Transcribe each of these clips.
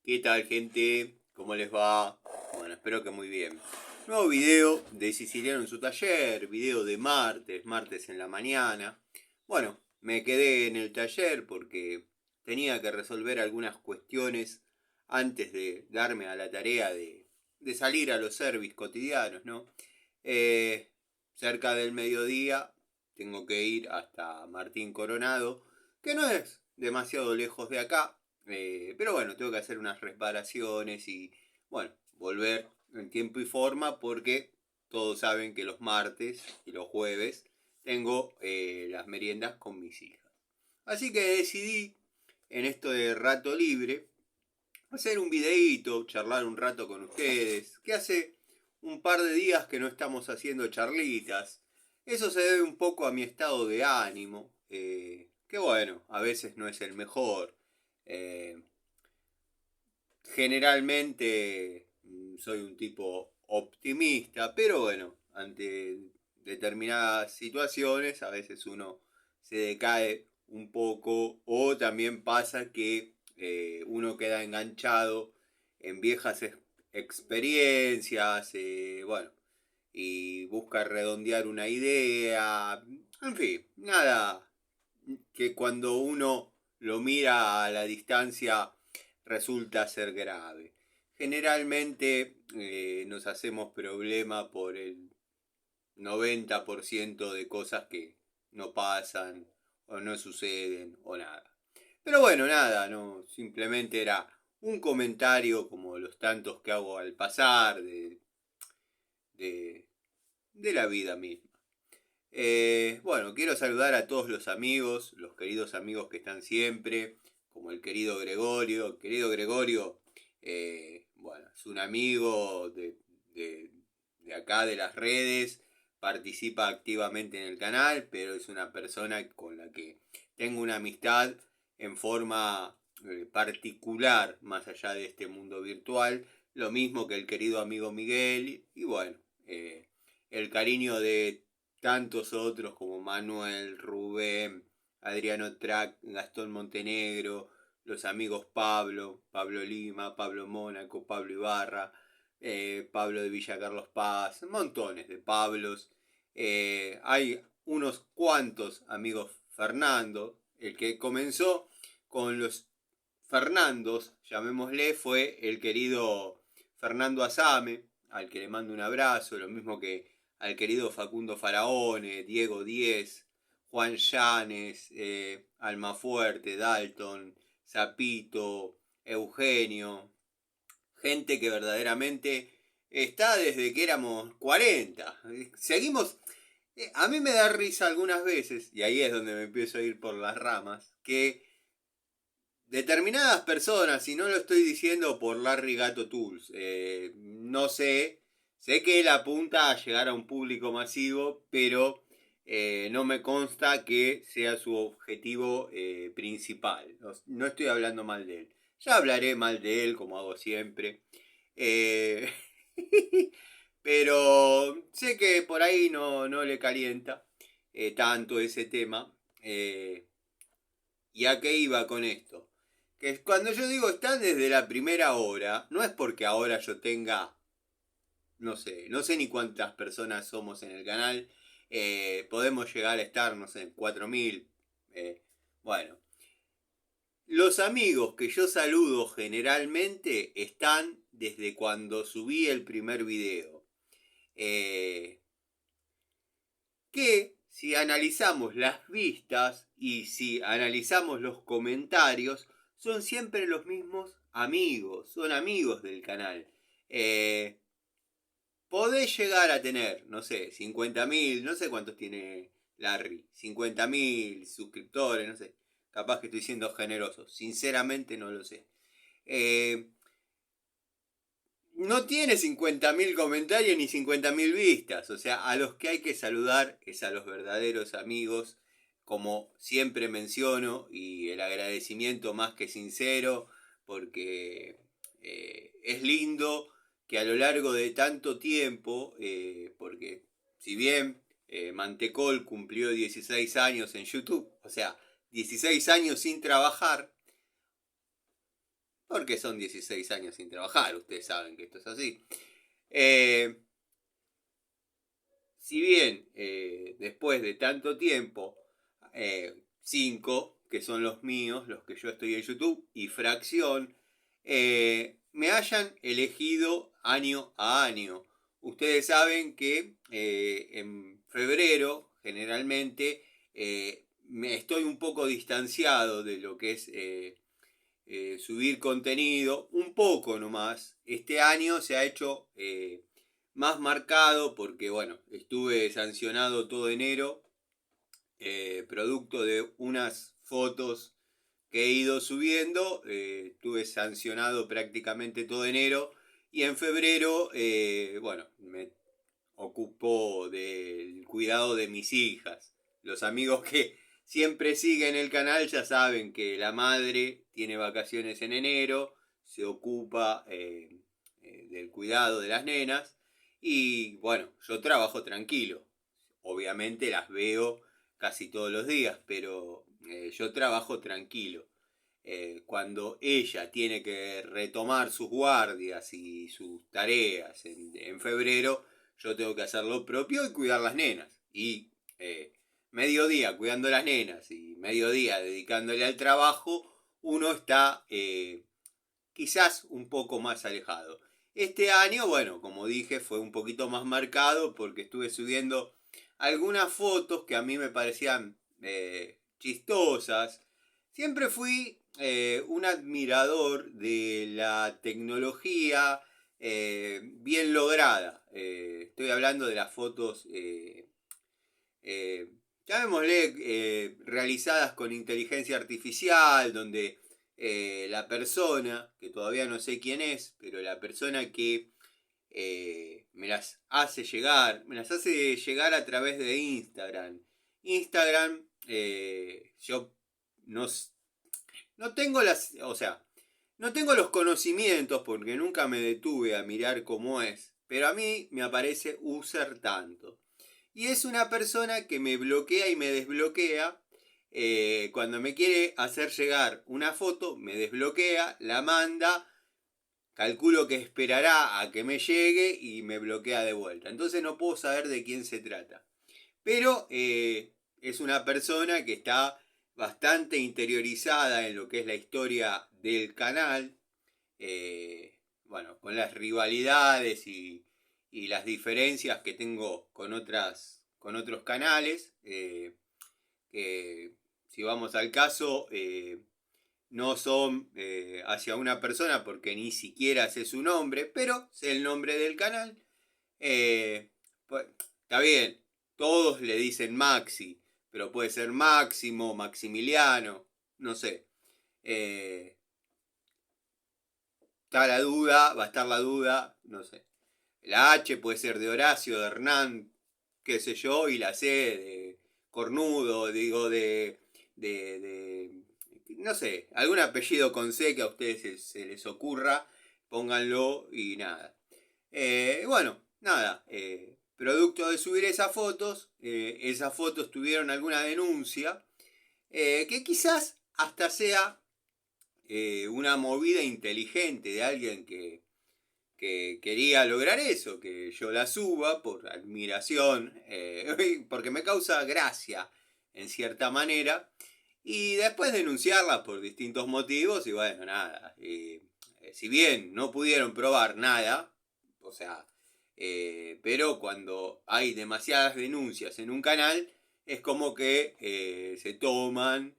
¿Qué tal, gente? ¿Cómo les va? Bueno, espero que muy bien. Nuevo video de Siciliano en su taller, video de martes en la mañana. Bueno, me quedé en el taller porque tenía que resolver algunas cuestiones antes de darme a la tarea de salir a los servicios cotidianos, ¿no? Eh, Cerca del mediodía tengo que ir hasta Martín Coronado, que no es demasiado lejos de acá, pero bueno, tengo que hacer unas reparaciones y bueno, volver en tiempo y forma porque todos saben que los martes y los jueves tengo las meriendas con mis hijas. Así que decidí en esto de rato libre hacer un videíto, charlar un rato con ustedes, que hace un par de días que no estamos haciendo charlitas. Eso se debe un poco a mi estado de ánimo, que bueno, a veces no es el mejor. Eh, Generalmente soy un tipo optimista, pero bueno, ante determinadas situaciones a veces uno se decae un poco o también pasa que uno queda enganchado en viejas experiencias, bueno, y busca redondear una idea, en fin, nada que cuando uno lo mira a la distancia resulta ser grave. Generalmente nos hacemos problema por el 90% de cosas que no pasan o no suceden o nada. Pero bueno, nada, no, simplemente era un comentario como los tantos que hago al pasar de, de la vida misma. Bueno, quiero saludar a todos los amigos, los queridos amigos que están siempre, como el querido Gregorio. El querido Gregorio, bueno, es un amigo de, de acá de las redes, participa activamente en el canal, pero es una persona con la que tengo una amistad en forma particular, más allá de este mundo virtual, lo mismo que el querido amigo Miguel, y bueno, el cariño de tantos otros como Manuel, Rubén, Adriano Trac, Gastón Montenegro, los amigos Pablo Lima, Pablo Mónaco, Pablo Ibarra, Pablo de Villa Carlos Paz, montones de Pablos. Hay unos cuantos amigos Fernando, el que comenzó con los Fernandos, llamémosle, fue el querido Fernando Azame, al que le mando un abrazo, lo mismo que al querido Facundo Faraone, Diego Díez, Juan Llanes, Almafuerte, Dalton, Zapito, Eugenio, gente que verdaderamente está desde que éramos 40. Seguimos, a mí me da risa algunas veces, y ahí es donde me empiezo a ir por las ramas, que determinadas personas, y no lo estoy diciendo por Larry Gato Tools, no sé, sé que él apunta a llegar a un público masivo, pero no me consta que sea su objetivo principal. No, no estoy hablando mal de él. Ya hablaré mal de él, como hago siempre. Eh, pero sé que por ahí no le calienta tanto ese tema. ¿Y a qué iba con esto? Que cuando yo digo están desde la primera hora, no es porque ahora yo tenga, no sé ni cuántas personas somos en el canal, podemos llegar a estar, no sé, 4.000. Bueno, los amigos que yo saludo generalmente están desde cuando subí el primer video. Eh, que si analizamos las vistas y si analizamos los comentarios, son siempre los mismos amigos, son amigos del canal. Eh, Podés llegar a tener, no sé, 50.000, no sé cuántos tiene Larry, 50.000 suscriptores, no sé, capaz que estoy siendo generoso, sinceramente no lo sé. Eh, no tiene 50.000 comentarios ni 50.000 vistas. O sea, a los que hay que saludar es a los verdaderos amigos, como siempre menciono, y el agradecimiento más que sincero, porque es lindo que a lo largo de tanto tiempo, porque si bien Mantecol cumplió 16 años en YouTube, o sea, 16 años sin trabajar, porque son 16 años sin trabajar, ustedes saben que esto es así. Si bien después de tanto tiempo, 5, que son los míos, los que yo estoy en YouTube, y fracción, me hayan elegido año a año. Ustedes saben que en febrero, generalmente, me estoy un poco distanciado de lo que es subir contenido, un poco nomás. Este año se ha hecho más marcado porque, bueno, estuve sancionado todo enero, producto de unas fotos que he ido subiendo, estuve sancionado prácticamente todo enero y en febrero, bueno, me ocupó del cuidado de mis hijas. Los amigos que siempre siguen el canal ya saben que la madre tiene vacaciones en enero, se ocupa del cuidado de las nenas y bueno, yo trabajo tranquilo. Obviamente las veo casi todos los días, pero yo trabajo tranquilo. Cuando ella tiene que retomar sus guardias y sus tareas en febrero, yo tengo que hacer lo propio y cuidar las nenas. Y mediodía cuidando las nenas y mediodía dedicándole al trabajo, uno está quizás un poco más alejado. Este año, bueno, como dije, fue un poquito más marcado porque estuve subiendo algunas fotos que a mí me parecían chistosas. Siempre fui un admirador de la tecnología bien lograda. Estoy hablando de las fotos, llamémosle, realizadas con inteligencia artificial, donde la persona, que todavía no sé quién es, pero la persona que me las hace llegar a través de Instagram. Instagram, yo no, no tengo las, o sea, no tengo los conocimientos porque nunca me detuve a mirar cómo es, pero a mí me aparece user tanto. Y es una persona que me bloquea y me desbloquea. Cuando me quiere hacer llegar una foto, me desbloquea, la manda, calculo que esperará a que me llegue y me bloquea de vuelta. Entonces no puedo saber de quién se trata. Pero es una persona que está bastante interiorizada en lo que es la historia del canal. Bueno, con las rivalidades y las diferencias que tengo con otros canales. Que si vamos al caso, no son hacia una persona porque ni siquiera sé su nombre, pero sé el nombre del canal. Pues, está bien, todos le dicen Maxi, pero puede ser Máximo, Maximiliano, no sé. Está la duda, va a estar la duda, no sé. La H puede ser de Horacio, de Hernán, qué sé yo, y la C de Cornudo, digo, de no sé, algún apellido con C que a ustedes se les ocurra, pónganlo y nada. Bueno, nada, producto de subir esas fotos tuvieron alguna denuncia, que quizás hasta sea una movida inteligente de alguien que quería lograr eso, que yo la suba por admiración, porque me causa gracia en cierta manera, y después denunciarla por distintos motivos, y bueno, nada, si bien no pudieron probar nada, o sea, pero cuando hay demasiadas denuncias en un canal, es como que se toman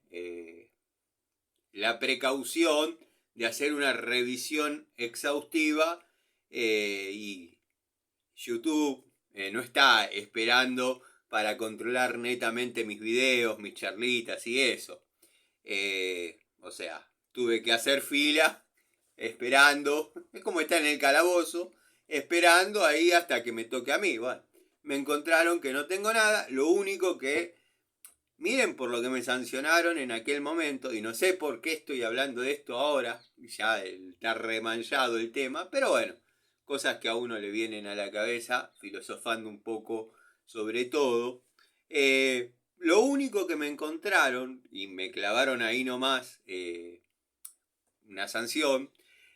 la precaución de hacer una revisión exhaustiva y YouTube no está esperando para controlar netamente mis videos, mis charlitas y eso. O sea, tuve que hacer fila esperando, es como estar en el calabozo, esperando ahí hasta que me toque a mí. Bueno, me encontraron que no tengo nada, lo único que miren por lo que me sancionaron en aquel momento, y no sé por qué estoy hablando de esto ahora, ya está remanchado el tema, pero bueno, cosas que a uno le vienen a la cabeza, filosofando un poco sobre todo. Lo único que me encontraron, y me clavaron ahí nomás una sanción,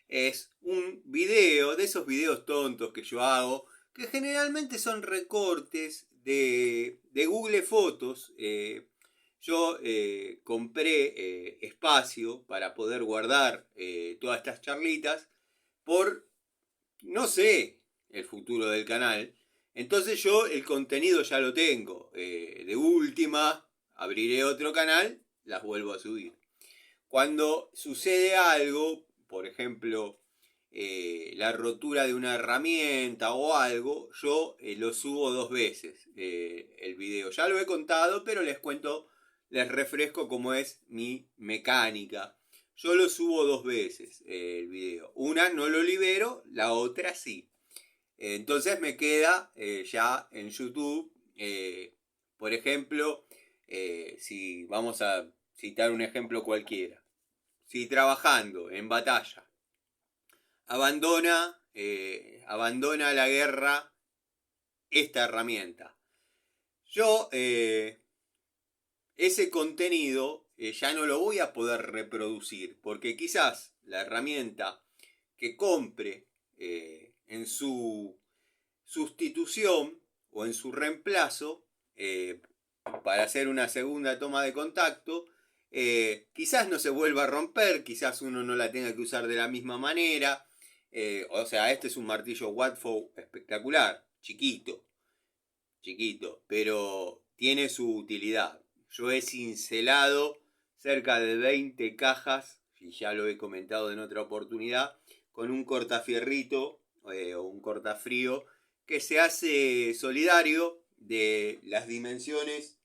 es un video, de esos videos tontos que yo hago, que generalmente son recortes de Google Fotos. Yo compré espacio para poder guardar todas estas charlitas por, no sé, el futuro del canal. Entonces yo el contenido ya lo tengo. De última, abriré otro canal, las vuelvo a subir. Cuando sucede algo, por ejemplo, la rotura de una herramienta o algo, yo lo subo 2 veces el video. Ya lo he contado, pero les cuento, les refresco cómo es mi mecánica. Yo lo subo 2 veces el video. Una no lo libero, la otra sí. Entonces me queda ya en YouTube, por ejemplo, si vamos a citar un ejemplo cualquiera. Si trabajando en batalla abandona la guerra esta herramienta. Yo ese contenido ya no lo voy a poder reproducir porque quizás la herramienta que compre en su sustitución o en su reemplazo para hacer una segunda toma de contacto, quizás no se vuelva a romper, quizás uno no la tenga que usar de la misma manera. O sea, este es un martillo Watford espectacular, chiquito, pero tiene su utilidad. Yo he cincelado cerca de 20 cajas, y ya lo he comentado en otra oportunidad, con un cortafierrito o un cortafrío que se hace solidario de las dimensiones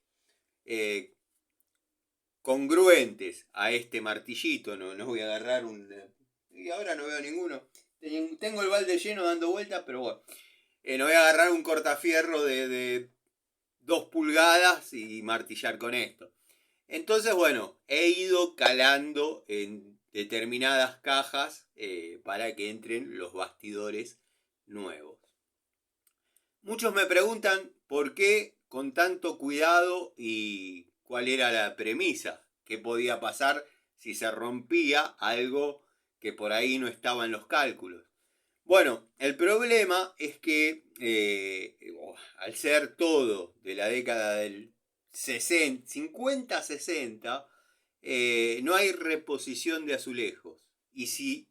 congruentes a este martillito. No voy a agarrar un... Y ahora no veo ninguno. Tengo el balde lleno dando vueltas, pero bueno. No voy a agarrar un cortafierro de 2 pulgadas y martillar con esto. Entonces, bueno, he ido calando en determinadas cajas para que entren los bastidores nuevos. Muchos me preguntan por qué con tanto cuidado y cuál era la premisa, qué podía pasar si se rompía algo que por ahí no estaba en los cálculos. Bueno, el problema es que al ser todo de la década del 50-60, no hay reposición de azulejos. Y si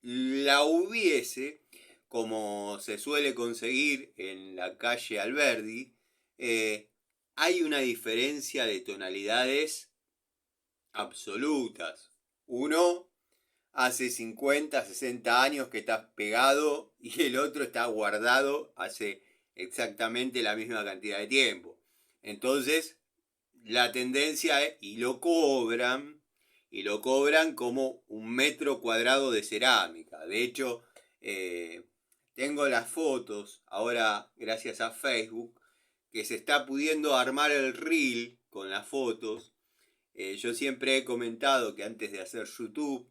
la hubiese, como se suele conseguir en la calle Alberdi, hay una diferencia de tonalidades absolutas. Uno hace 50, 60 años que está pegado y el otro está guardado hace exactamente la misma cantidad de tiempo. Entonces, la tendencia es, y lo cobran como 1 metro cuadrado de cerámica. De hecho, tengo las fotos ahora gracias a Facebook, que se está pudiendo armar el reel con las fotos. Yo siempre he comentado que antes de hacer YouTube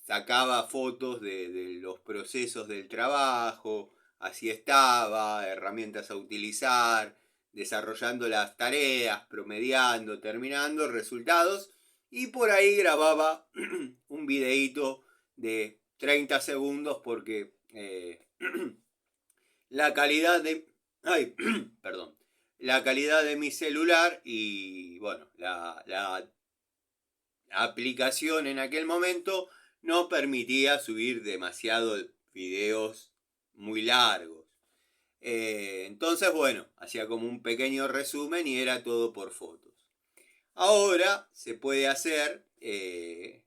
sacaba fotos de los procesos del trabajo, así estaba, herramientas a utilizar, desarrollando las tareas, promediando, terminando, resultados, y por ahí grababa un videíto de 30 segundos porque la calidad de... Ay, perdón. La calidad de mi celular y bueno, la aplicación en aquel momento no permitía subir demasiados videos muy largos. Entonces, bueno, hacía como un pequeño resumen y era todo por fotos. Ahora se puede hacer que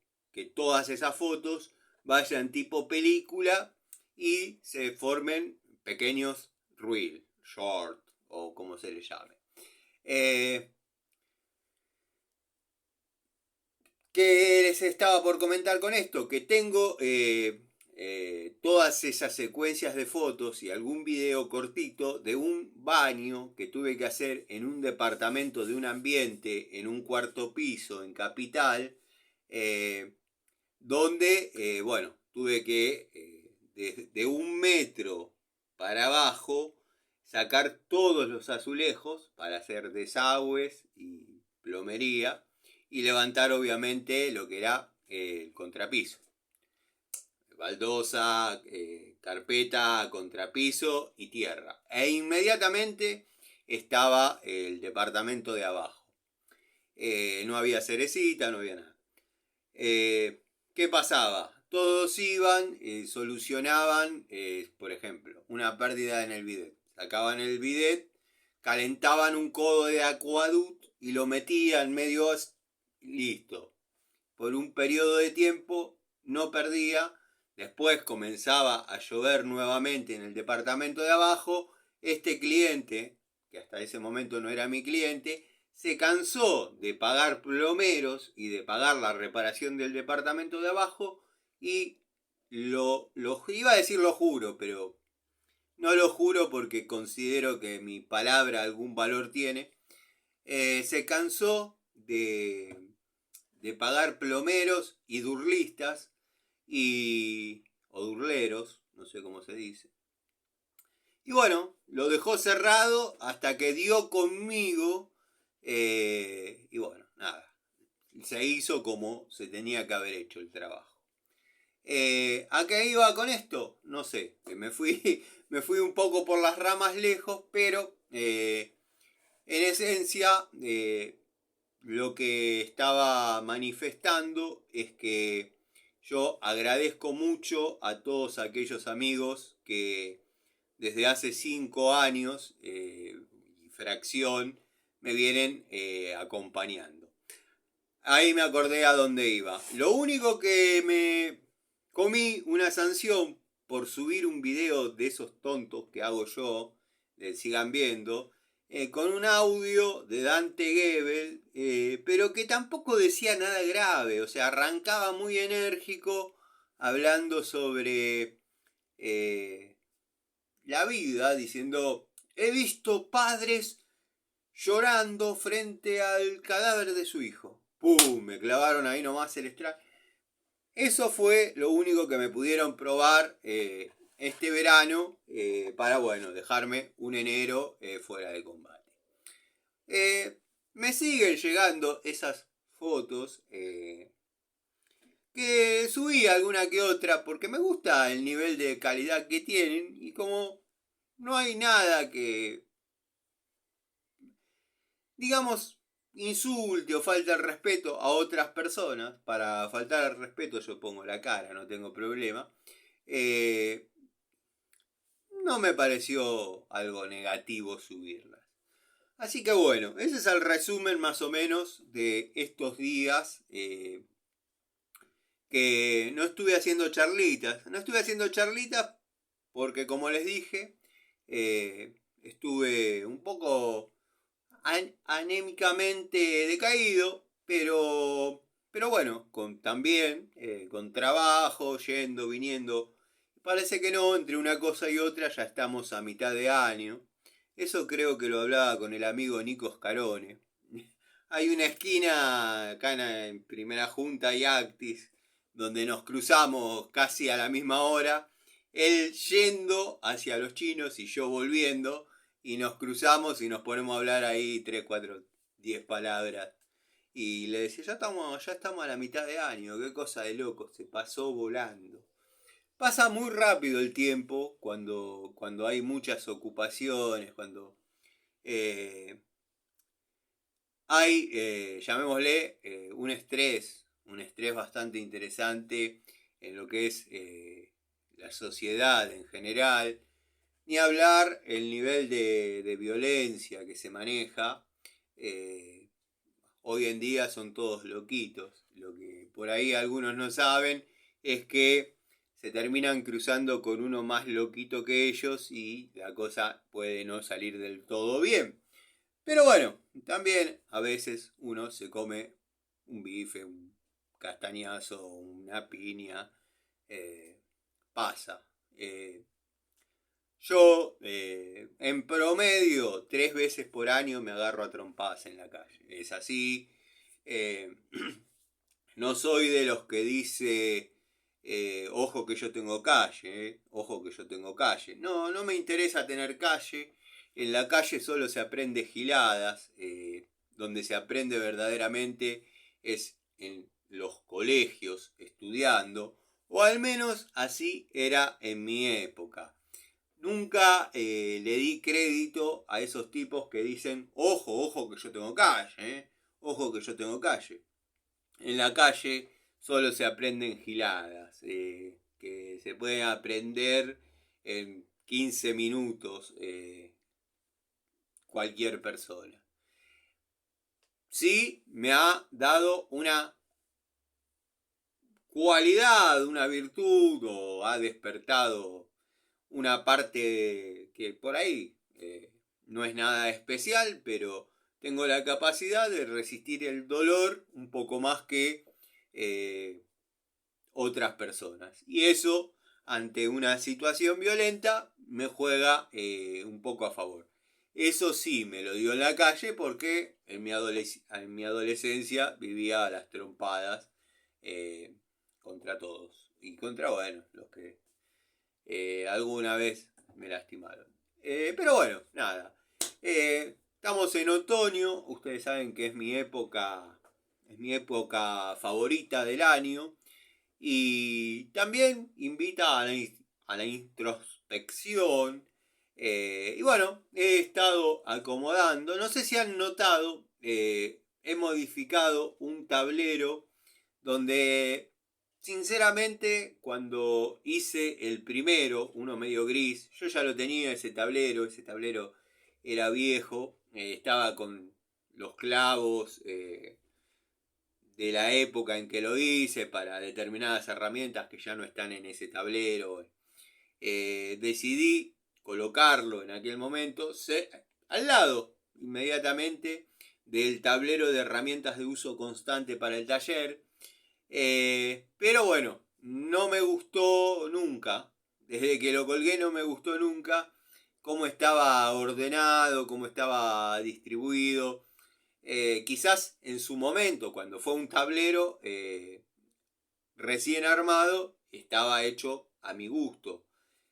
todas esas fotos vayan tipo película y se formen pequeños reel, short o como se le llame. ¿Qué les estaba por comentar con esto? Que tengo todas esas secuencias de fotos y algún video cortito de un baño que tuve que hacer en un departamento de un ambiente en un 4.º piso en Capital, donde, bueno, tuve que de 1 metro para abajo sacar todos los azulejos para hacer desagües y plomería y levantar obviamente lo que era el contrapiso. baldosa, carpeta, contrapiso y tierra. E inmediatamente estaba el departamento de abajo. No había cerecita, no había nada. ¿Qué pasaba? Todos iban, solucionaban, por ejemplo, una pérdida en el bidet. Sacaban el bidet, calentaban un codo de Aquaduct y lo metían medio listo. Por un periodo de tiempo no perdía. Después comenzaba a llover nuevamente en el departamento de abajo. Este cliente, que hasta ese momento no era mi cliente, se cansó de pagar plomeros y de pagar la reparación del departamento de abajo y lo iba a decir lo juro, pero no lo juro porque considero que mi palabra algún valor tiene. Se cansó de pagar plomeros y durlistas o durleros, no sé cómo se dice. Y bueno, lo dejó cerrado hasta que dio conmigo. Y bueno, nada. Se hizo como se tenía que haber hecho el trabajo. ¿A qué iba con esto? No sé. Me fui un poco por las ramas lejos, pero en esencia lo que estaba manifestando es que yo agradezco mucho a todos aquellos amigos que desde hace 5 años y fracción me vienen acompañando. Ahí me acordé a dónde iba. Lo único que me comí una sanción por subir un video de esos tontos que hago yo, sigan viendo, con un audio de Dante Gebel, pero que tampoco decía nada grave, o sea, arrancaba muy enérgico hablando sobre la vida, diciendo, he visto padres llorando frente al cadáver de su hijo. ¡Pum! Me clavaron ahí nomás el strike. Eso fue lo único que me pudieron probar este verano para, bueno, dejarme un enero fuera de combate. Me siguen llegando esas fotos que subí alguna que otra porque me gusta el nivel de calidad que tienen y como no hay nada que, digamos, insulte o falte el respeto a otras personas. Para faltar el respeto yo pongo la cara, no tengo problema. No me pareció algo negativo subirlas. Así que bueno, ese es el resumen más o menos de estos días que no estuve haciendo charlitas. No estuve haciendo charlitas porque, como les dije, estuve un poco anémicamente decaído, pero bueno, también con trabajo, yendo, viniendo. Parece que no, entre una cosa y otra ya estamos a mitad de año. Eso creo que lo hablaba con el amigo Nico Scarone. Hay una esquina acá en Primera Junta y Actis donde nos cruzamos casi a la misma hora. Él yendo hacia los chinos y yo volviendo. Y nos cruzamos y nos ponemos a hablar ahí 3, 4, 10 palabras. Y le decía, ya estamos a la mitad de año, qué cosa de loco, se pasó volando. Pasa muy rápido el tiempo cuando hay muchas ocupaciones, cuando hay, llamémosle, un estrés bastante interesante en lo que es la sociedad en general. Ni hablar el nivel de violencia que se maneja. Hoy en día son todos loquitos. Lo que por ahí algunos no saben es que se terminan cruzando con uno más loquito que ellos y la cosa puede no salir del todo bien. Pero bueno, también a veces uno se come un bife, un castañazo, una piña. Pasa. Yo, en promedio, 3 veces por año me agarro a trompadas en la calle. Es así. No soy de los que dice, ojo que yo tengo calle, ojo que yo tengo calle. No, no me interesa tener calle. En la calle solo se aprende giladas. Donde se aprende verdaderamente es en los colegios, estudiando, O al menos así era en mi época. Nunca le di crédito a esos tipos que dicen, ojo, ojo que yo tengo calle, ojo que yo tengo calle. En la calle solo se aprenden giladas, que se pueden aprender en 15 minutos cualquier persona. Sí, me ha dado una cualidad, una virtud, o ha despertado una parte que por ahí no es nada especial, pero tengo la capacidad de resistir el dolor un poco más que otras personas. Y eso, ante una situación violenta, me juega un poco a favor. Eso sí, me lo dio en la calle porque en mi adolescencia vivía a las trompadas contra todos. Y contra, bueno, los que alguna vez me lastimaron. Pero bueno, nada. Estamos en otoño, ustedes saben que es mi época favorita del año. Y también invita a la introspección. Y bueno, he estado acomodando. No sé si han notado, he modificado un tablero donde, sinceramente, cuando hice el primero, uno medio gris, yo ya lo tenía ese tablero era viejo, estaba con los clavos de la época en que lo hice para determinadas herramientas que ya no están en ese tablero. Decidí colocarlo en aquel momento al lado inmediatamente del tablero de herramientas de uso constante para el taller. Pero bueno, no me gustó nunca. Desde que lo colgué no me gustó nunca cómo estaba ordenado, cómo estaba distribuido. Quizás en su momento, cuando fue un tablero recién armado, estaba hecho a mi gusto.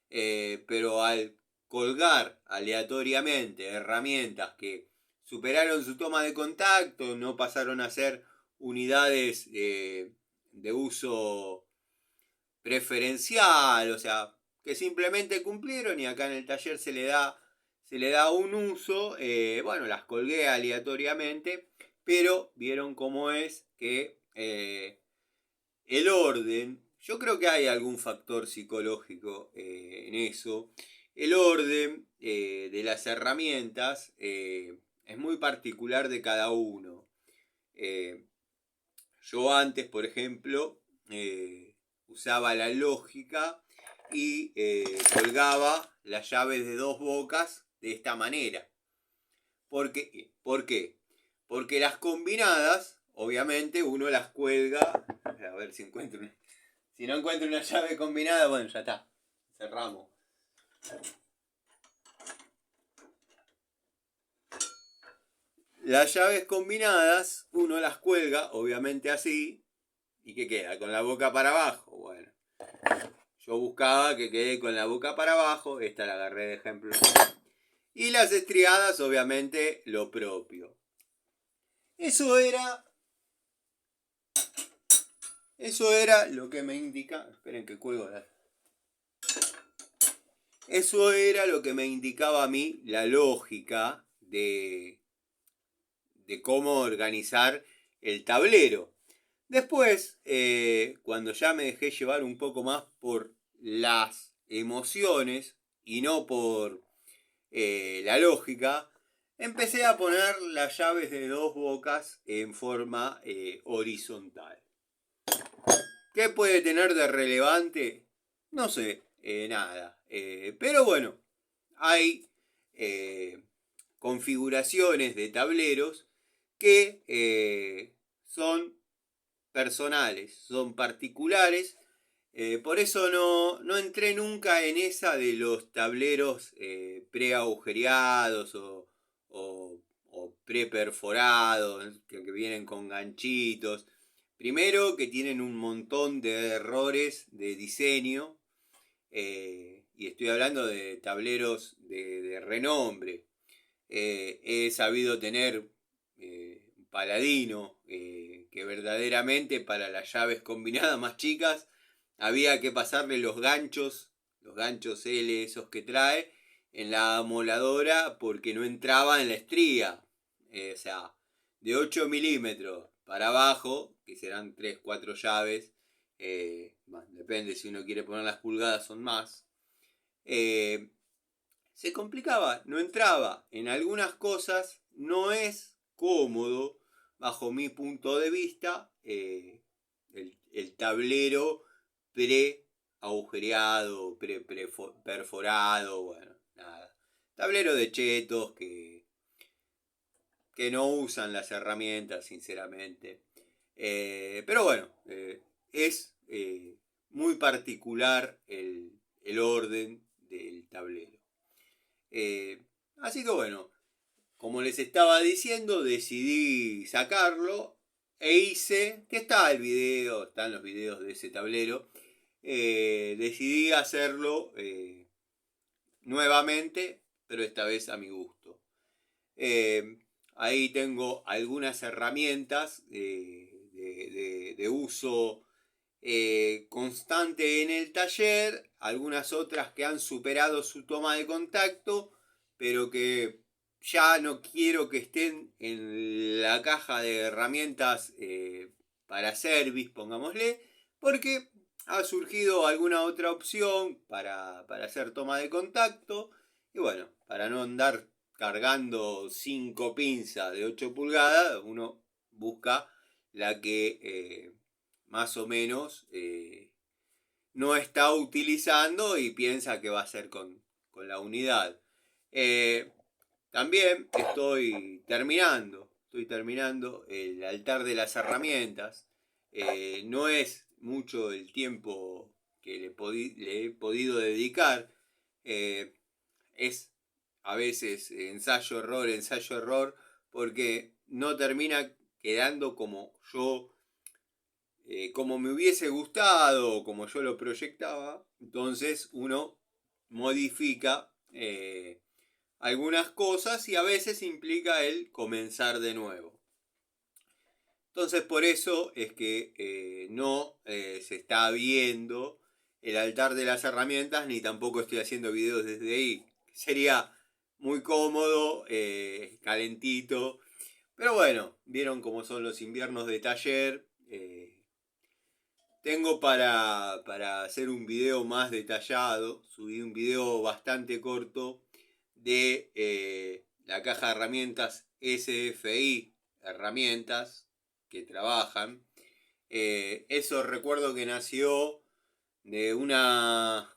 Pero al colgar aleatoriamente herramientas que superaron su toma de contacto, no pasaron a ser unidades de uso preferencial, o sea, que simplemente cumplieron y acá en el taller se le da un uso. Bueno, las colgué aleatoriamente, pero vieron cómo es que el orden, yo creo que hay algún factor psicológico en eso. El orden de las herramientas es muy particular de cada uno. Yo antes, por ejemplo, usaba la lógica y colgaba las llaves de dos bocas de esta manera. ¿Por qué? Porque las combinadas, obviamente, uno las cuelga. A ver si encuentro una. Si no encuentro una llave combinada, bueno, ya está. Cerramos. Las llaves combinadas, uno las cuelga, obviamente así. ¿Y qué queda? Con la boca para abajo. Bueno, yo buscaba que quede con la boca para abajo. Esta la agarré de ejemplo. Y las estriadas, obviamente, lo propio. Eso era lo que me indica. Esperen que cuelgo la. Eso era lo que me indicaba a mí la lógica de cómo organizar el tablero. Después, cuando ya me dejé llevar un poco más por las emociones y no por la lógica, empecé a poner las llaves de dos bocas en forma horizontal. ¿Qué puede tener de relevante? No sé, nada. Pero bueno, hay configuraciones de tableros que son personales, son particulares. Por eso no entré nunca en esa de los tableros preagujereados o preperforados, que vienen con ganchitos. Primero, que tienen un montón de errores de diseño. Y estoy hablando de tableros de renombre. He sabido tener un Paladino que verdaderamente para las llaves combinadas más chicas había que pasarle los ganchos L esos que trae en la amoladora porque no entraba en la estría. O sea, de 8 milímetros para abajo, que serán 3, 4 llaves, bueno, depende si uno quiere poner las pulgadas son más, se complicaba, no entraba. En algunas cosas no es cómodo, bajo mi punto de vista, el tablero pre-agujereado, perforado, bueno, nada. Tablero de chetos que no usan las herramientas, sinceramente. Pero bueno, es muy particular el orden del tablero. Así que bueno, como les estaba diciendo, decidí sacarlo e hice, que está el video, están los videos de ese tablero, decidí hacerlo nuevamente, pero esta vez a mi gusto. Ahí tengo algunas herramientas de uso constante en el taller, algunas otras que han superado su toma de contacto, pero que ya no quiero que estén en la caja de herramientas para service, pongámosle, porque ha surgido alguna otra opción para hacer toma de contacto, y bueno, para no andar cargando 5 pinzas de 8 pulgadas, uno busca la que más o menos no está utilizando y piensa que va a ser con la unidad. También estoy terminando el altar de las herramientas. No es mucho el tiempo que le he podido dedicar. Es a veces ensayo error, porque no termina quedando como yo, como me hubiese gustado, como yo lo proyectaba. Entonces uno modifica algunas cosas y a veces implica el comenzar de nuevo. Entonces por eso es que no se está viendo el altar de las herramientas, ni tampoco estoy haciendo videos desde ahí. Sería muy cómodo, calentito. Pero bueno, vieron cómo son los inviernos de taller. Tengo para hacer un video más detallado. Subí un video bastante corto de la caja de herramientas SFI, herramientas que trabajan. Eso recuerdo que nació de una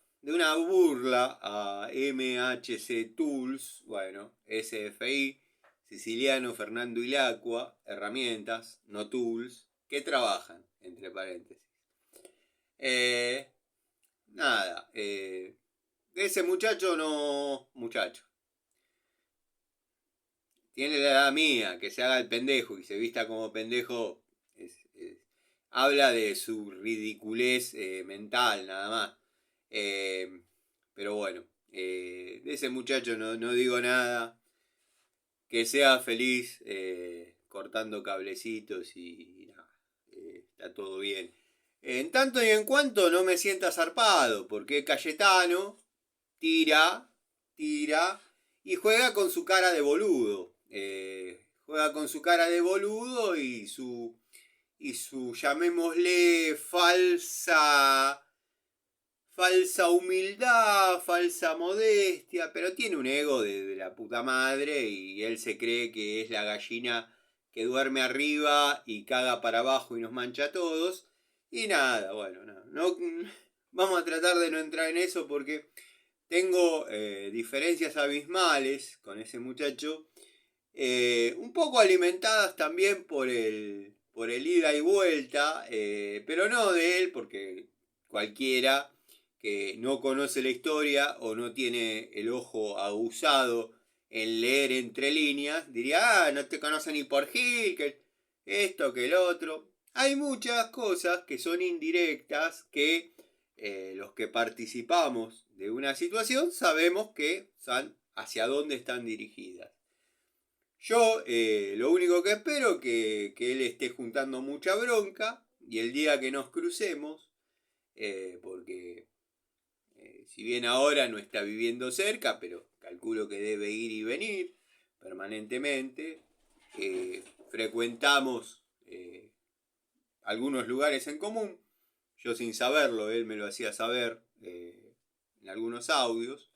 burla a MHC Tools, bueno, SFI, Siciliano Fernando Ilacqua, herramientas, no tools, que trabajan, entre paréntesis. Nada, de ese muchacho no, muchacho. Tiene la edad mía, que se haga el pendejo y se vista como pendejo, habla de su ridiculez mental, nada más. Pero bueno, de ese muchacho no digo nada. Que sea feliz cortando cablecitos y nada, está todo bien. En tanto y en cuanto no me sienta zarpado, porque Cayetano tira y juega con su cara de boludo. Juega con su cara de boludo y su llamémosle, falsa humildad, falsa modestia, pero tiene un ego de la puta madre y él se cree que es la gallina que duerme arriba y caga para abajo y nos mancha a todos. Y nada, bueno, no vamos a tratar de no entrar en eso porque tengo diferencias abismales con ese muchacho, un poco alimentadas también por el ida y vuelta, pero no de él, porque cualquiera que no conoce la historia o no tiene el ojo aguzado en leer entre líneas, diría, no te conoce ni por Gil, que esto, que el otro. Hay muchas cosas que son indirectas que los que participamos de una situación sabemos que son hacia dónde están dirigidas. Yo lo único que espero que él esté juntando mucha bronca y el día que nos crucemos porque si bien ahora no está viviendo cerca, pero calculo que debe ir y venir permanentemente. Frecuentamos algunos lugares en común. Yo sin saberlo, él me lo hacía saber en algunos audios.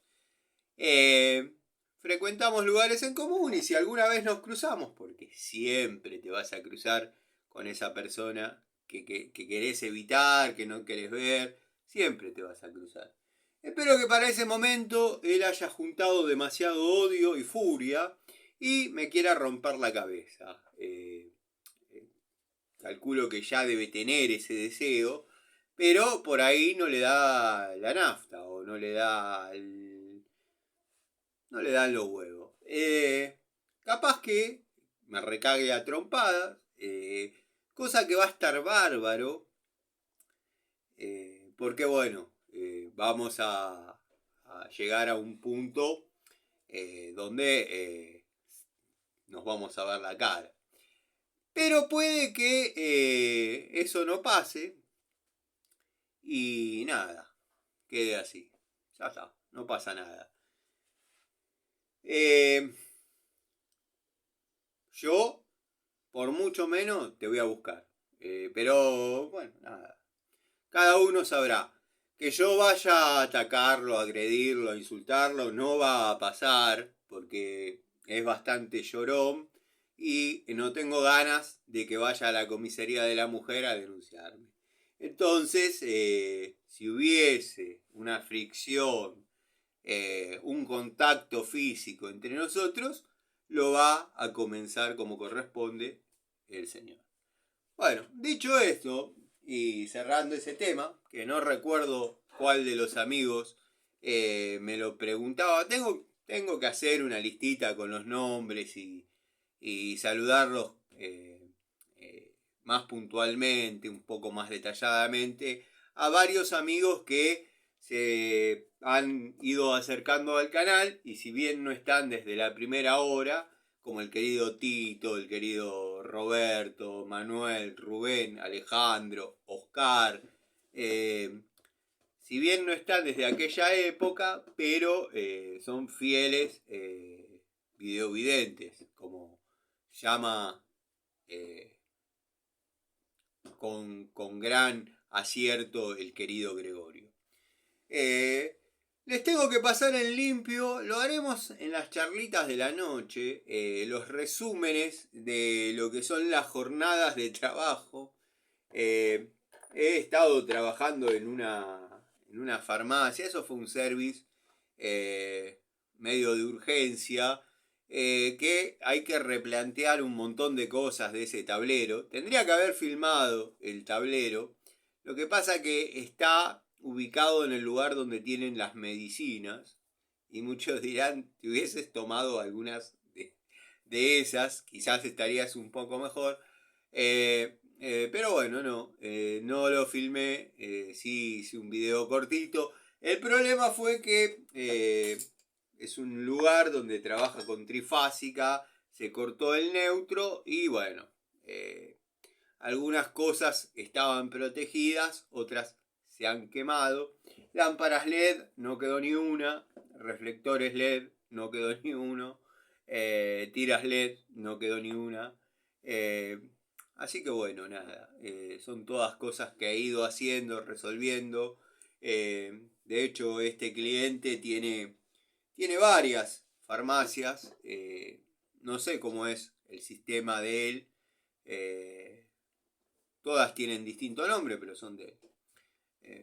Frecuentamos lugares en común y si alguna vez nos cruzamos, porque siempre te vas a cruzar con esa persona que querés evitar, que no querés ver, siempre te vas a cruzar. Espero que para ese momento él haya juntado demasiado odio y furia y me quiera romper la cabeza. Calculo que ya debe tener ese deseo, pero por ahí no le da la nafta o no le da no le dan los huevos. Capaz que me recague a trompadas, cosa que va a estar bárbaro, porque bueno, vamos a llegar a un punto donde nos vamos a ver la cara. Pero puede que eso no pase y nada, quede así. Ya está, no pasa nada. Yo, por mucho menos, te voy a buscar. Pero, bueno, nada. Cada uno sabrá. Que yo vaya a atacarlo, a agredirlo, a insultarlo, no va a pasar, porque es bastante llorón y no tengo ganas de que vaya a la comisaría de la mujer a denunciarme. Entonces, si hubiese una fricción, un contacto físico entre nosotros, lo va a comenzar como corresponde el señor. Bueno, dicho esto, y cerrando ese tema, que no recuerdo cuál de los amigos me lo preguntaba, tengo que hacer una listita con los nombres y saludarlos más puntualmente, un poco más detalladamente, a varios amigos que se han ido acercando al canal y si bien no están desde la primera hora, como el querido Tito, el querido Roberto, Manuel, Rubén, Alejandro, Oscar, si bien no están desde aquella época, pero son fieles videovidentes, como llama con gran acierto el querido Gregorio. Les tengo que pasar en limpio, lo haremos en las charlitas de la noche, los resúmenes de lo que son las jornadas de trabajo. He estado trabajando en una farmacia, eso fue un service medio de urgencia, que hay que replantear un montón de cosas de ese tablero. Tendría que haber filmado el tablero, lo que pasa que está ubicado en el lugar donde tienen las medicinas y muchos dirán, si hubieses tomado algunas de esas, quizás estarías un poco mejor. Pero bueno, no lo filmé, sí hice un video cortito. El problema fue que es un lugar donde trabaja con trifásica, se cortó el neutro y bueno, algunas cosas estaban protegidas, otras se han quemado. Lámparas LED no quedó ni una, reflectores LED no quedó ni uno, tiras LED no quedó ni una. Así que bueno, nada, son todas cosas que he ido haciendo, resolviendo. De hecho, este cliente tiene varias farmacias, no sé cómo es el sistema de él. Todas tienen distinto nombre, pero son de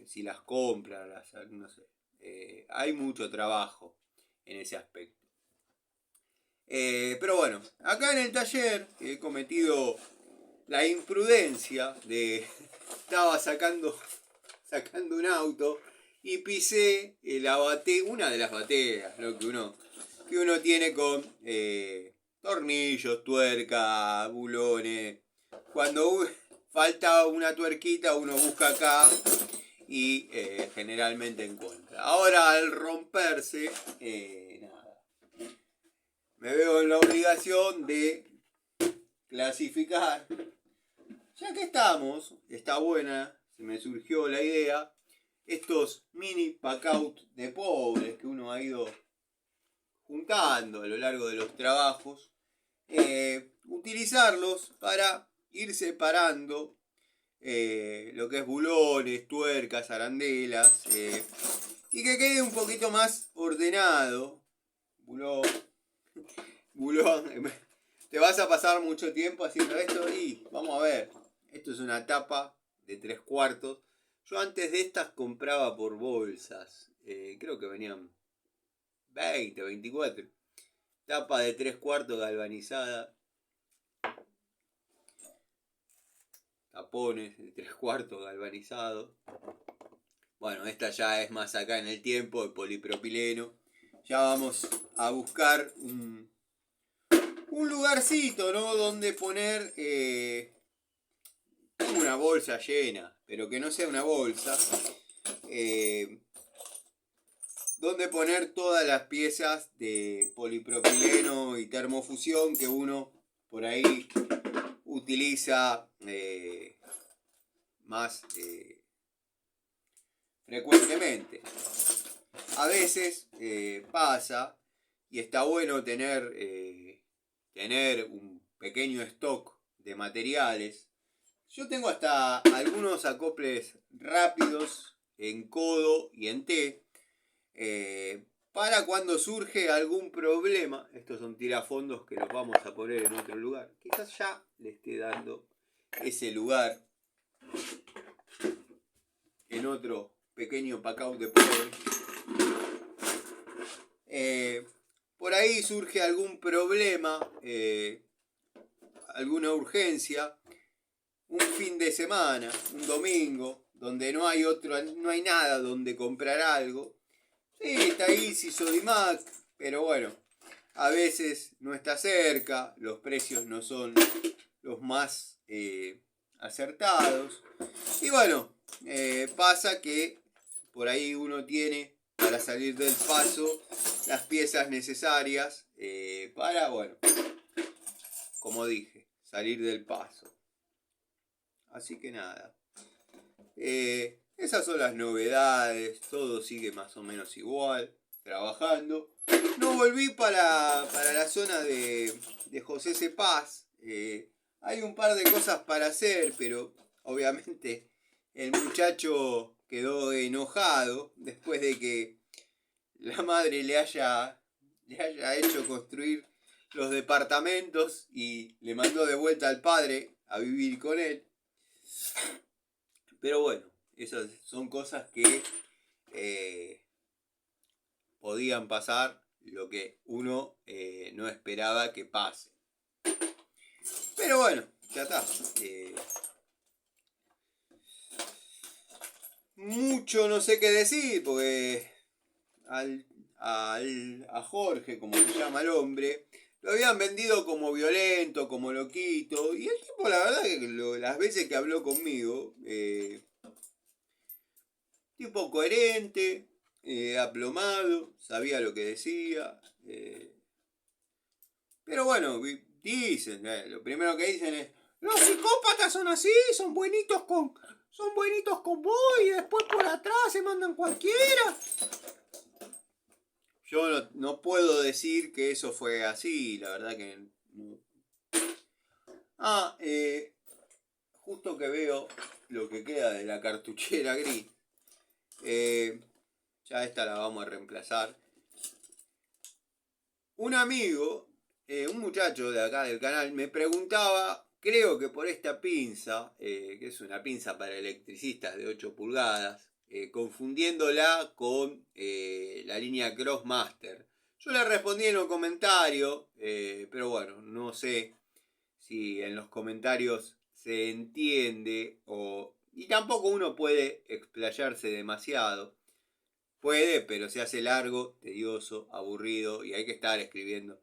si las compra, no sé. Hay mucho trabajo en ese aspecto. Pero bueno, acá en el taller he cometido la imprudencia de estaba sacando un auto y pisé una de las bateas, ¿no? que uno tiene con tornillos, tuerca, bulones. Cuando falta una tuerquita, uno busca acá y generalmente encuentra. Ahora al romperse, nada, me veo en la obligación de clasificar. Ya que está buena, se me surgió la idea, estos mini pack-out de pobres que uno ha ido juntando a lo largo de los trabajos, utilizarlos para ir separando lo que es bulones, tuercas, arandelas, y que quede un poquito más ordenado. Bulón, te vas a pasar mucho tiempo haciendo esto y vamos a ver, esto es una tapa de 3/4. Yo antes de estas compraba por bolsas, creo que venían 20, 24. Tapa de 3/4 galvanizada. Tapones de 3/4 galvanizado. Bueno, esta ya es más acá en el tiempo, de polipropileno. Ya vamos a buscar un lugarcito, ¿no? Donde poner una bolsa llena, pero que no sea una bolsa. Donde poner todas las piezas de polipropileno y termofusión que uno por ahí utiliza más frecuentemente. A veces pasa y está bueno tener un pequeño stock de materiales. Yo tengo hasta algunos acoples rápidos en codo y en T para cuando surge algún problema. Estos son tirafondos que los vamos a poner en otro lugar. Quizás ya le esté dando ese lugar en otro pequeño pack-out de pobre. Por ahí surge algún problema, alguna urgencia, un fin de semana, un domingo, donde no hay nada donde comprar algo. Sí, está Easy, Sodimac, pero bueno, a veces no está cerca, los precios no son los más acertados. Y bueno, pasa que por ahí uno tiene para salir del paso las piezas necesarias para, bueno, como dije, salir del paso. Así que nada. Esas son las novedades, todo sigue más o menos igual, trabajando. No volví para la zona de José C. Paz. Hay un par de cosas para hacer, pero obviamente el muchacho quedó enojado después de que la madre le haya hecho construir los departamentos y le mandó de vuelta al padre a vivir con él. Pero bueno, esas son cosas que podían pasar, lo que uno no esperaba que pase. Pero bueno, ya está. Mucho no sé qué decir, porque a Jorge, como se llama el hombre, lo habían vendido como violento, como loquito. Y el tipo, la verdad, que las veces que habló conmigo, tipo coherente, aplomado, sabía lo que decía. Pero bueno, dicen, lo primero que dicen es: los psicópatas son así, son buenitos con vos y después por atrás se mandan cualquiera. Yo no puedo decir que eso fue así, la verdad que no. Justo que veo lo que queda de la cartuchera gris. Ya esta la vamos a reemplazar. Un amigo, un muchacho de acá del canal, me preguntaba, creo que por esta pinza, que es una pinza para electricistas de 8 pulgadas, confundiéndola con la línea Crossmaster. Yo le respondí en un comentario, pero bueno, no sé si en los comentarios se entiende y tampoco uno puede explayarse demasiado. Puede, pero se hace largo, tedioso, aburrido y hay que estar escribiendo.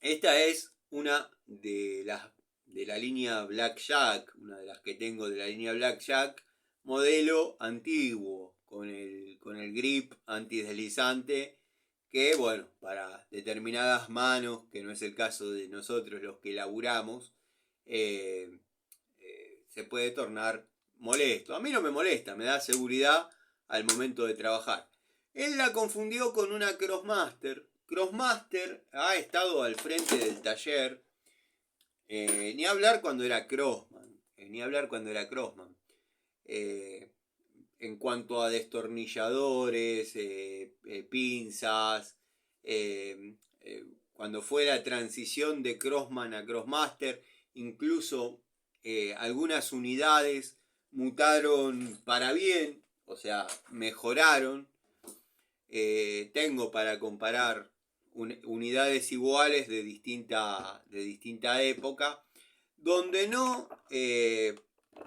Esta es una de la línea Blackjack, una de las que tengo de la línea Blackjack, modelo antiguo, con el grip antideslizante, que bueno, para determinadas manos, que no es el caso de nosotros los que laburamos, se puede tornar molesto. A mí no me molesta, me da seguridad al momento de trabajar. Él la confundió con una Crossmaster. Crossmaster ha estado al frente del taller. Ni hablar cuando era Crossman. Ni hablar cuando era Crossman. En cuanto a destornilladores, pinzas, cuando fue la transición de Crossman a Crossmaster, incluso algunas unidades mutaron para bien, o sea, mejoraron. Tengo para comparar unidades iguales de distinta época, donde no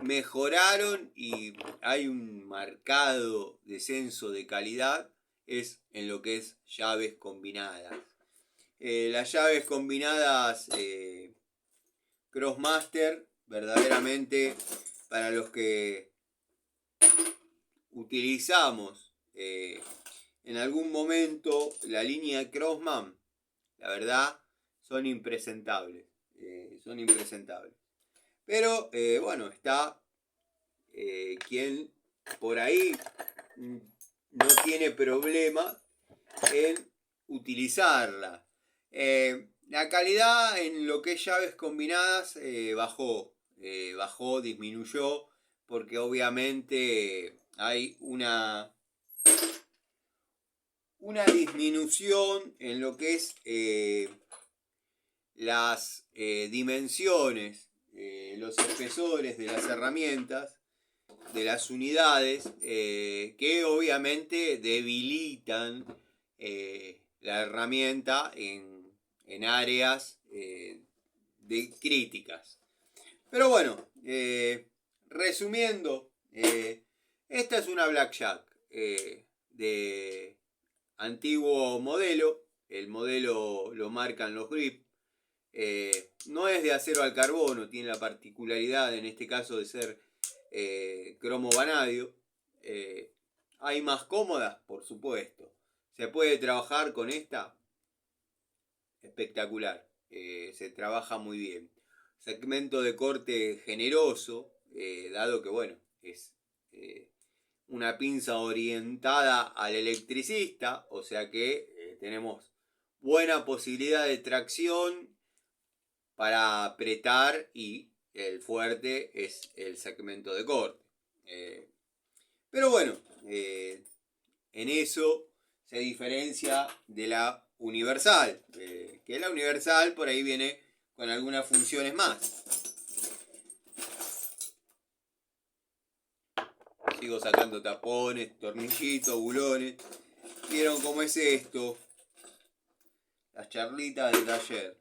mejoraron y hay un marcado descenso de calidad, es en lo que es llaves combinadas. Las llaves combinadas Crossmaster, verdaderamente para los que utilizamos en algún momento la línea Crossman, la verdad, son impresentables. Pero bueno, está quien por ahí no tiene problema en utilizarla. La calidad en lo que es llaves combinadas bajó, disminuyó, porque obviamente hay una disminución en lo que es las dimensiones, los espesores de las herramientas, de las unidades, que obviamente debilitan la herramienta en áreas críticas. Pero bueno, resumiendo, esta es una Blackjack de antiguo modelo. El modelo lo marcan los grips. No es de acero al carbono, tiene la particularidad en este caso de ser cromo vanadio. Hay más cómodas, por supuesto. Se puede trabajar con esta, espectacular. Se trabaja muy bien. Segmento de corte generoso, dado que bueno, es una pinza orientada al electricista, o sea que tenemos buena posibilidad de tracción para apretar, y el fuerte es el segmento de corte. Pero bueno, en eso se diferencia de la universal, que la universal por ahí viene con algunas funciones más. Sigo sacando tapones, tornillitos, bulones. ¿Vieron cómo es esto? Las charlitas del taller.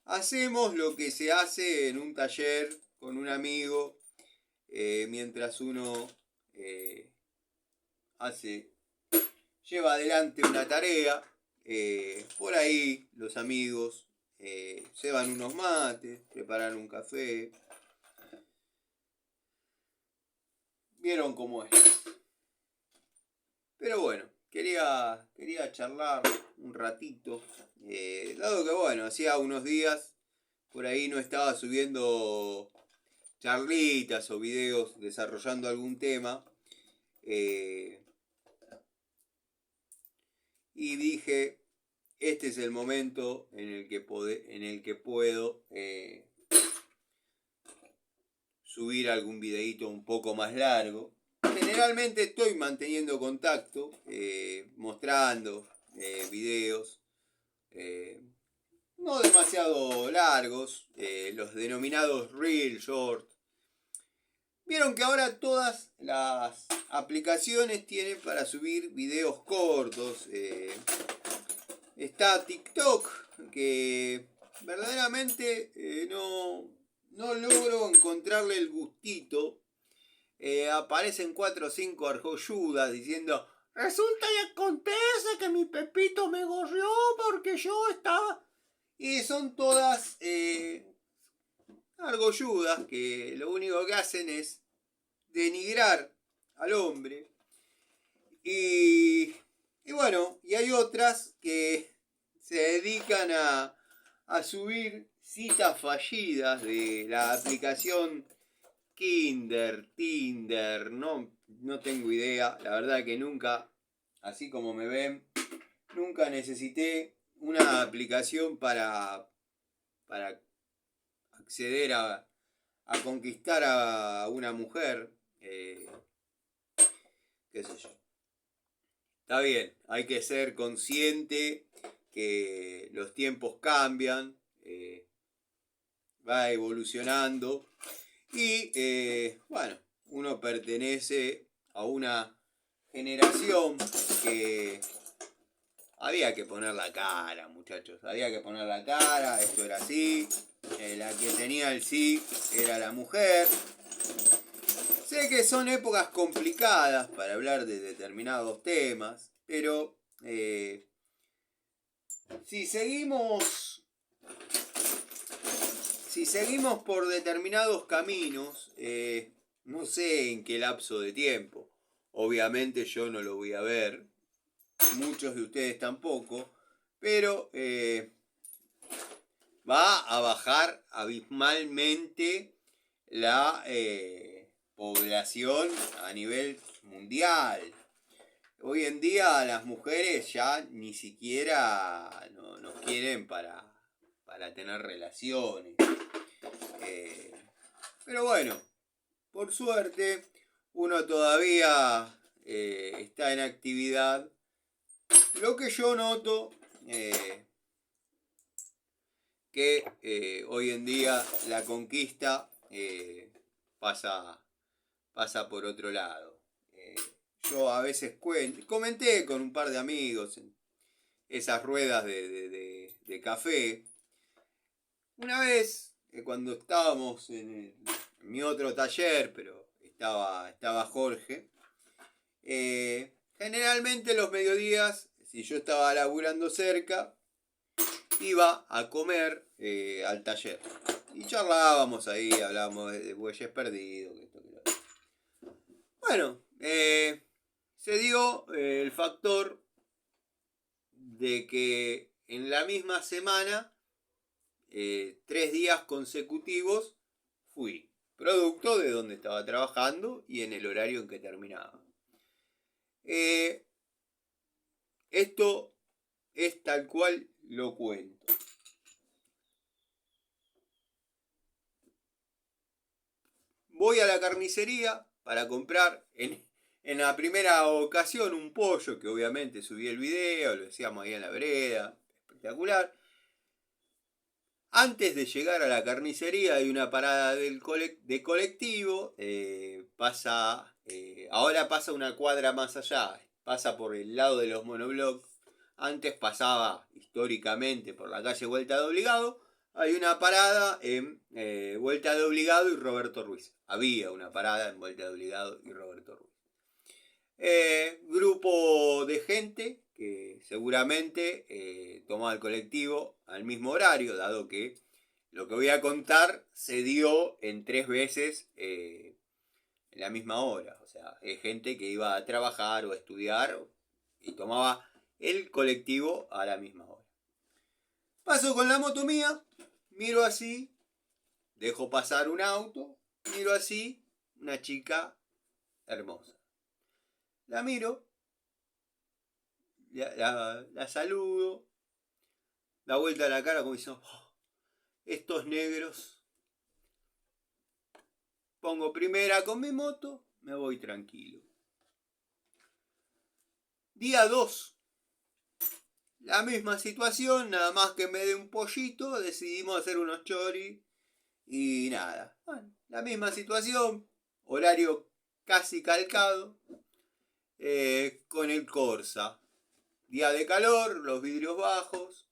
Hacemos lo que se hace en un taller con un amigo, mientras uno lleva adelante una tarea. Por ahí los amigos llevan unos mates, preparan un café. Vieron cómo es. Pero bueno, quería charlar un ratito. Dado que bueno, hacía unos días por ahí no estaba subiendo charlitas o videos desarrollando algún tema. Y dije, este es el momento en el que puedo subir algún videito un poco más largo. Generalmente estoy manteniendo contacto, mostrando videos no demasiado largos, los denominados Real Short. Vieron que ahora todas las aplicaciones tienen para subir videos cortos. Está TikTok, que verdaderamente no logro encontrarle el gustito. Aparecen 4 o 5 argolludas diciendo: resulta y acontece que mi Pepito me gorrió porque yo estaba... Y son todas argolludas que lo único que hacen es denigrar al hombre. Y bueno, y hay otras que se dedican a subir citas fallidas de la aplicación Tinder, no tengo idea. La verdad que nunca, así como me ven, nunca necesité una aplicación para acceder a conquistar a una mujer. Qué sé yo. Está bien, hay que ser consciente que los tiempos cambian, va evolucionando y bueno, uno pertenece a una generación que había que poner la cara, muchachos, había que poner la cara, esto era así, la que tenía el sí era la mujer. Sé que son épocas complicadas para hablar de determinados temas, pero si seguimos por determinados caminos, no sé en qué lapso de tiempo, obviamente yo no lo voy a ver, muchos de ustedes tampoco, pero va a bajar abismalmente la población a nivel mundial. Hoy en día las mujeres ya ni siquiera nos quieren para tener relaciones. Pero bueno, por suerte uno todavía está en actividad. Lo que yo noto que hoy en día la conquista pasa por otro lado. Yo a veces comenté con un par de amigos en esas ruedas de café. Una vez, cuando estábamos en mi otro taller, pero estaba Jorge, generalmente los mediodías, si yo estaba laburando cerca, iba a comer al taller. Y charlábamos ahí, hablábamos de bueyes perdidos. Bueno, se dio el factor de que en la misma semana, 3 días consecutivos, fui. Producto de donde estaba trabajando y en el horario en que terminaba. Esto es tal cual lo cuento. Voy a la carnicería para comprar en la primera ocasión un pollo, que obviamente subí el video, lo decíamos ahí en la vereda, espectacular. Antes de llegar a la carnicería hay una parada de colectivo, ahora pasa una cuadra más allá, pasa por el lado de los monoblocks. Antes pasaba históricamente por la calle Vuelta de Obligado. Hay una parada en Vuelta de Obligado y Roberto Ruiz. Había una parada en Vuelta de Obligado y Roberto Ruiz. Grupo de gente que seguramente tomaba el colectivo al mismo horario, dado que lo que voy a contar se dio en 3 veces en la misma hora. O sea, es gente que iba a trabajar o a estudiar y tomaba el colectivo a la misma hora. Paso con la moto mía, miro así, dejo pasar un auto, miro así, una chica hermosa. La miro, la saludo, da vuelta a la cara como diciendo, oh, estos negros. Pongo primera con mi moto, me voy tranquilo. Día 2. La misma situación, nada más que me dé un pollito, decidimos hacer unos choris y nada. Bueno, la misma situación, horario casi calcado, con el Corsa. Día de calor, los vidrios bajos,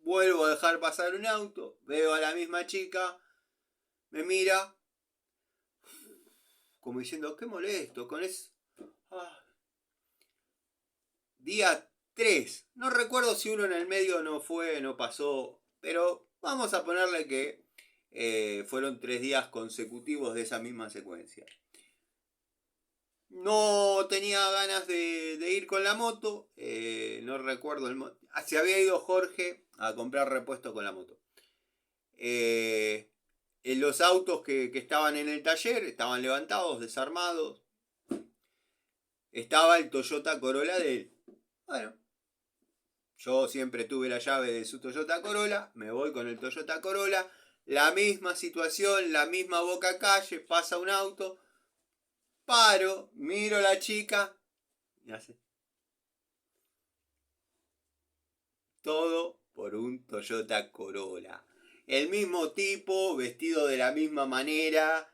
vuelvo a dejar pasar un auto, veo a la misma chica, me mira, como diciendo, qué molesto, con eso. Día 3, no recuerdo si uno en el medio no pasó, pero vamos a ponerle que fueron 3 días consecutivos de esa misma secuencia. No tenía ganas de ir con la moto, no recuerdo se había ido Jorge a comprar repuesto con la moto. los autos que estaban en el taller estaban levantados, desarmados. Estaba el Toyota Corolla de él. Bueno, yo siempre tuve la llave de su Toyota Corolla, me voy con el Toyota Corolla, la misma situación, la misma boca calle, pasa un auto, paro, miro a la chica y hace todo por un Toyota Corolla. El mismo tipo, vestido de la misma manera,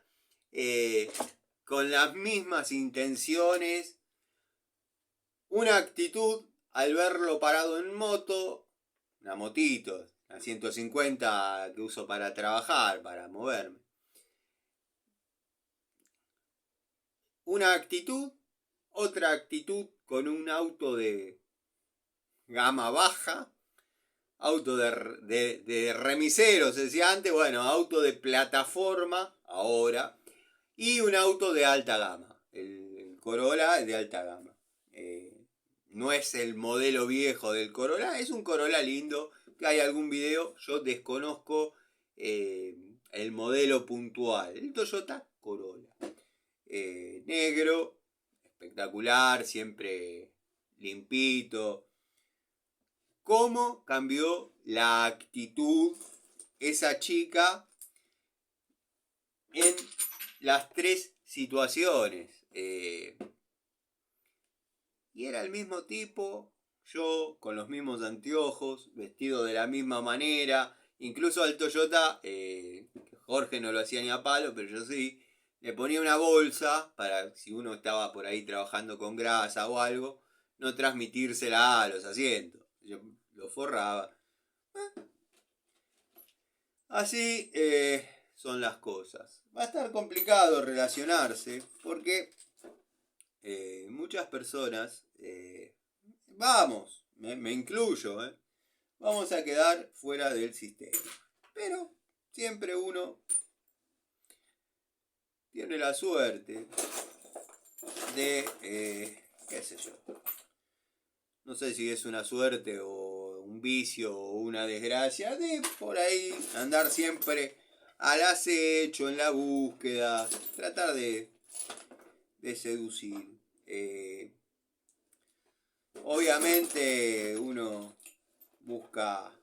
con las mismas intenciones, una actitud al verlo parado en moto, una motito, la 150 que uso para trabajar, para moverme. Una actitud, otra actitud con un auto de gama baja, auto de remisero, se decía antes, bueno, auto de plataforma ahora, y un auto de alta gama. El Corolla es de alta gama. No es el modelo viejo del Corolla, es un Corolla lindo, que hay algún video, yo desconozco el modelo puntual, el Toyota Corolla. Negro, espectacular, siempre limpito. ¿Cómo cambió la actitud esa chica en las tres situaciones? Y era el mismo tipo, yo con los mismos anteojos, vestido de la misma manera, incluso al Toyota, Jorge no lo hacía ni a palo, pero yo sí, le ponía una bolsa para si uno estaba por ahí trabajando con grasa o algo, no transmitírsela a los asientos. Yo lo forraba. Así son las cosas. Va a estar complicado relacionarse porque muchas personas, me incluyo, vamos a quedar fuera del sistema. Pero siempre uno tiene la suerte de, qué sé yo, no sé si es una suerte o un vicio o una desgracia, de por ahí andar siempre al acecho, en la búsqueda, tratar de seducir. Obviamente uno busca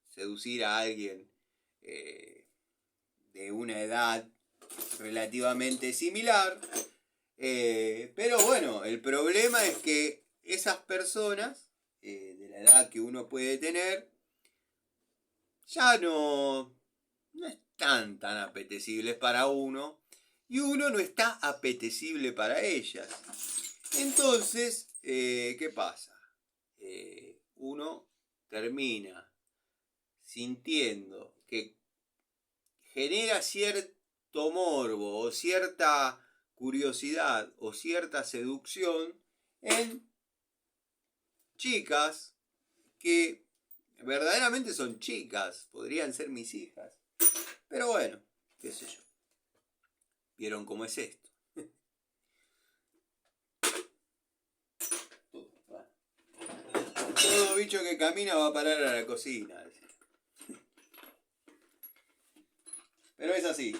seducir a alguien de una edad relativamente similar, pero bueno, el problema es que esas personas de la edad que uno puede tener ya no están tan apetecibles para uno y uno no está apetecible para ellas. Entonces, ¿qué pasa? Uno termina sintiendo que genera cierto morbo o cierta curiosidad o cierta seducción en chicas que verdaderamente son chicas, podrían ser mis hijas. Pero bueno, qué sé yo. ¿Vieron cómo es esto? Todo bicho que camina va a parar a la cocina. Pero es así.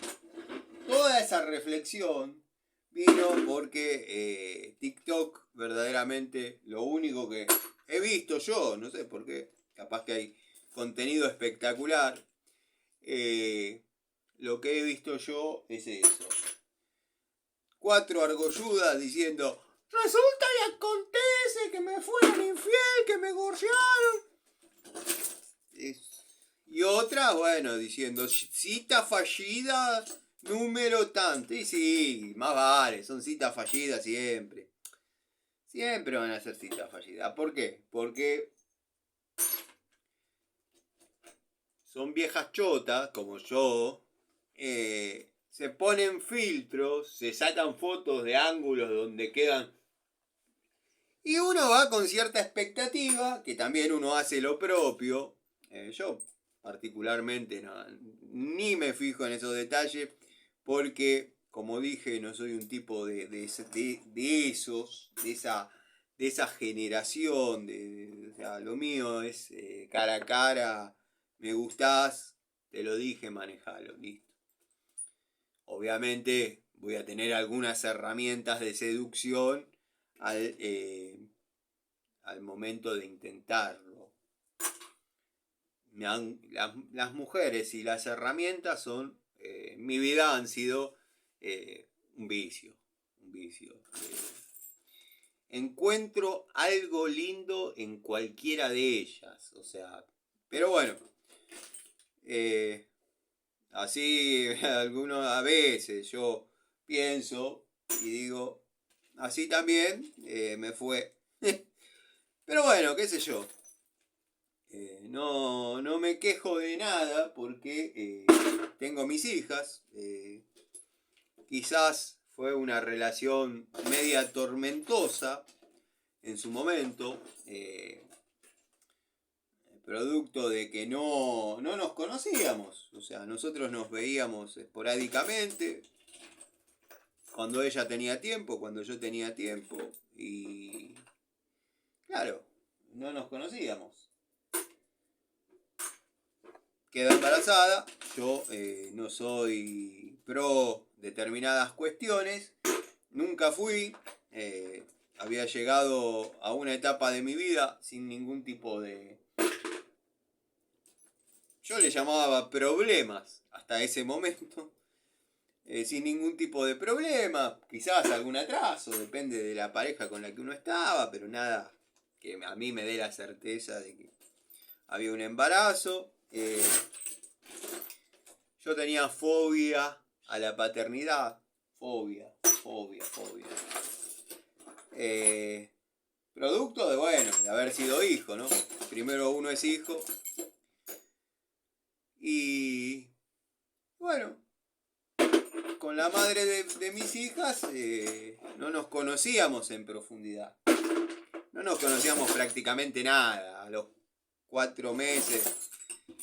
Toda esa reflexión vino porque TikTok verdaderamente lo único que he visto yo, no sé por qué, capaz que hay contenido espectacular. Lo que he visto yo es eso. 4 argolludas diciendo, resulta y acontece que me fueron infiel, que me gorrearon. Y otra, bueno, diciendo, cita fallida número tanto. Y sí, más vale, son citas fallidas siempre. Siempre van a ser citas fallidas. ¿Por qué? Porque son viejas chotas, como yo, se ponen filtros, se sacan fotos de ángulos donde quedan. Y uno va con cierta expectativa, que también uno hace lo propio. Yo particularmente ni me fijo en esos detalles, porque, como dije, no soy un tipo de esa generación. O sea, lo mío es cara a cara, me gustás, te lo dije, manejalo, listo. obviamente voy a tener algunas herramientas de seducción al momento de intentarlo. Las mujeres y las herramientas son, en mi vida han sido un vicio. Encuentro algo lindo en cualquiera de ellas, o sea, pero bueno, así a veces yo pienso y digo, así también me fue. Pero bueno, qué sé yo. No me quejo de nada porque tengo mis hijas. Quizás fue una relación media tormentosa en su momento. Producto de que no nos conocíamos. O sea, nosotros nos veíamos esporádicamente. Cuando ella tenía tiempo, cuando yo tenía tiempo. Y claro, no nos conocíamos. Quedó embarazada. Yo no soy pro determinadas cuestiones. Nunca fui. Había llegado a una etapa de mi vida sin ningún tipo de... Yo le llamaba problemas hasta ese momento. Sin ningún tipo de problema. Quizás algún atraso. Depende de la pareja con la que uno estaba. Pero nada que a mí me dé la certeza de que había un embarazo. Yo tenía fobia a la paternidad. Fobia. Producto de, bueno, de haber sido hijo, ¿no? Primero uno es hijo. Y bueno, con la madre de mis hijas no nos conocíamos en profundidad. No nos conocíamos prácticamente nada. A los 4 meses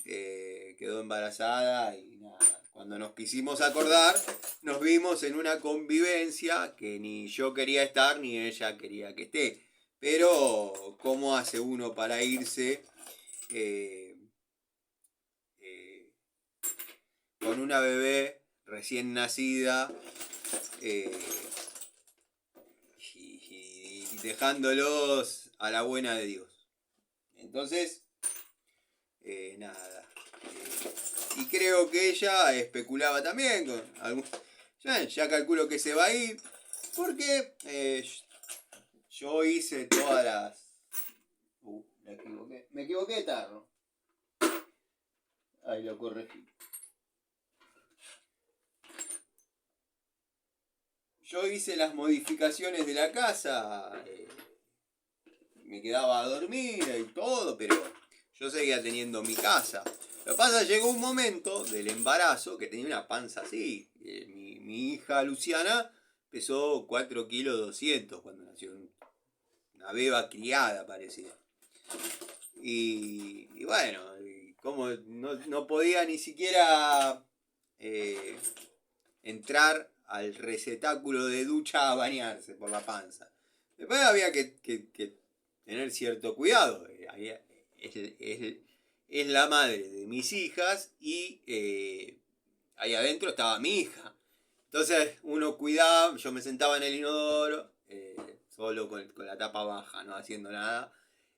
quedó embarazada y nada. Cuando nos quisimos acordar, nos vimos en una convivencia que ni yo quería estar ni ella quería que esté. Pero, ¿cómo hace uno para irse con una bebé recién nacida y dejándolos a la buena de Dios? Entonces, nada. Y creo que ella especulaba también con algún... Ya calculo que se va a ir. Porque yo hice todas las... la equivoqué. Me equivoqué de tarro. Ahí lo corregí. Yo hice las modificaciones de la casa. Me quedaba a dormir y todo, pero yo seguía teniendo mi casa. Lo que pasa, llegó un momento del embarazo que tenía una panza así. Mi hija Luciana pesó 4 kilos 200 cuando nació. Una beba criada parecía. Y bueno, como no podía ni siquiera entrar al receptáculo de ducha a bañarse por la panza. Después había que tener cierto cuidado. Es la madre de mis hijas y ahí adentro estaba mi hija. Entonces uno cuidaba, yo me sentaba en el inodoro, solo con la tapa baja, no haciendo nada.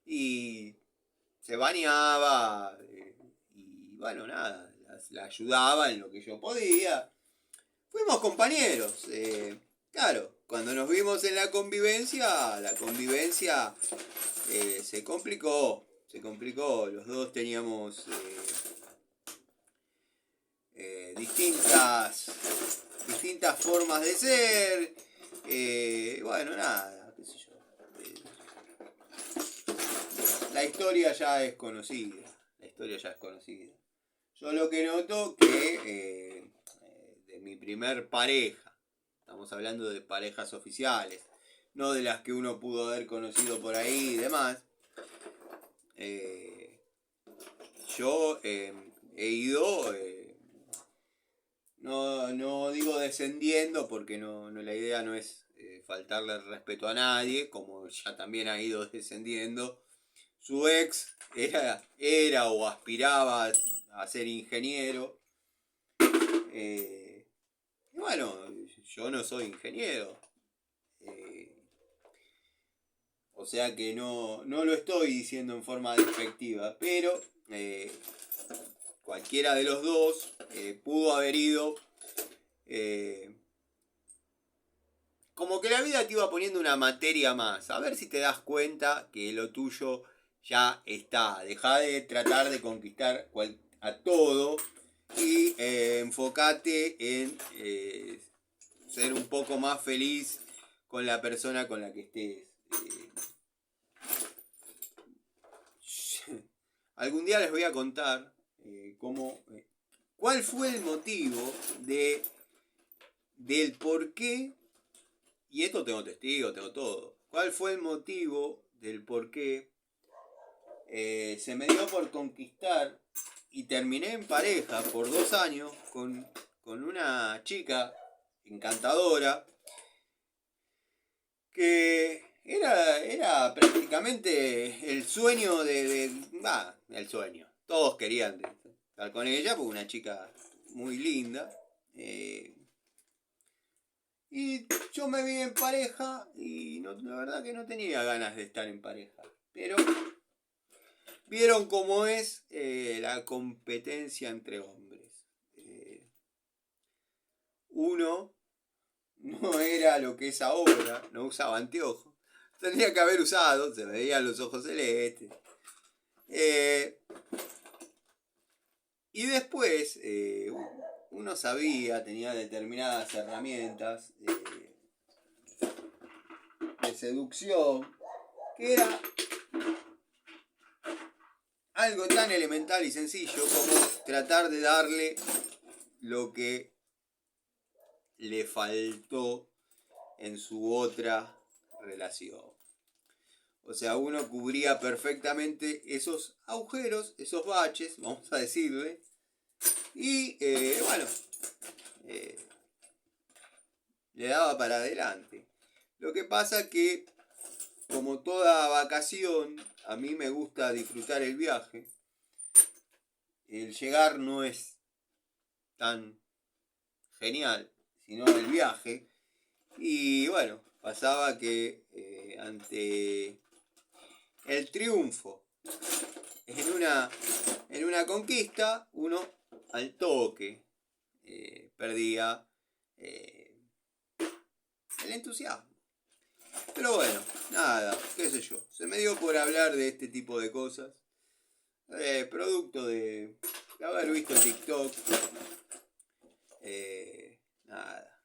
Y se bañaba y bueno, nada, la ayudaba en lo que yo podía. Fuimos compañeros. Claro, cuando nos vimos en la convivencia se complicó. Los dos teníamos distintas formas de ser. Bueno, nada, qué sé yo. La historia ya es conocida. Yo lo que noto que de mi primer pareja, estamos hablando de parejas oficiales, no de las que uno pudo haber conocido por ahí y demás, yo he ido, no digo descendiendo, porque la idea no es faltarle el respeto a nadie, como ya también ha ido descendiendo. Su ex era o aspiraba a ser ingeniero. Y bueno, yo no soy ingeniero. O sea que no lo estoy diciendo en forma despectiva, pero cualquiera de los dos pudo haber ido. Como que la vida te iba poniendo una materia más. A ver si te das cuenta que lo tuyo ya está. Deja de tratar de conquistar a todo y enfócate en ser un poco más feliz con la persona con la que estés. Algún día les voy a contar cuál fue el motivo del por qué, y esto tengo testigos, tengo todo, cuál fue el motivo del por qué se me dio por conquistar y terminé en pareja por 2 años con una chica encantadora que era prácticamente el sueño el sueño. Todos querían estar con ella porque una chica muy linda. Y yo me vi en pareja y la verdad que no tenía ganas de estar en pareja. Pero vieron cómo es la competencia entre hombres. Uno no era lo que es ahora, no usaba anteojos. Tendría que haber usado, se veían los ojos celestes. Y después uno sabía, tenía determinadas herramientas de seducción, que era algo tan elemental y sencillo como tratar de darle lo que le faltó en su otra relación. O sea, uno cubría perfectamente esos agujeros, esos baches, vamos a decirle. Y bueno, le daba para adelante. Lo que pasa que, como toda vacación, a mí me gusta disfrutar el viaje. El llegar no es tan genial, sino el viaje. Y bueno, pasaba que ante el triunfo en una conquista, uno al toque perdía el entusiasmo. Pero bueno, nada, qué sé yo. Se me dio por hablar de este tipo de cosas. Producto de haber visto TikTok. Nada.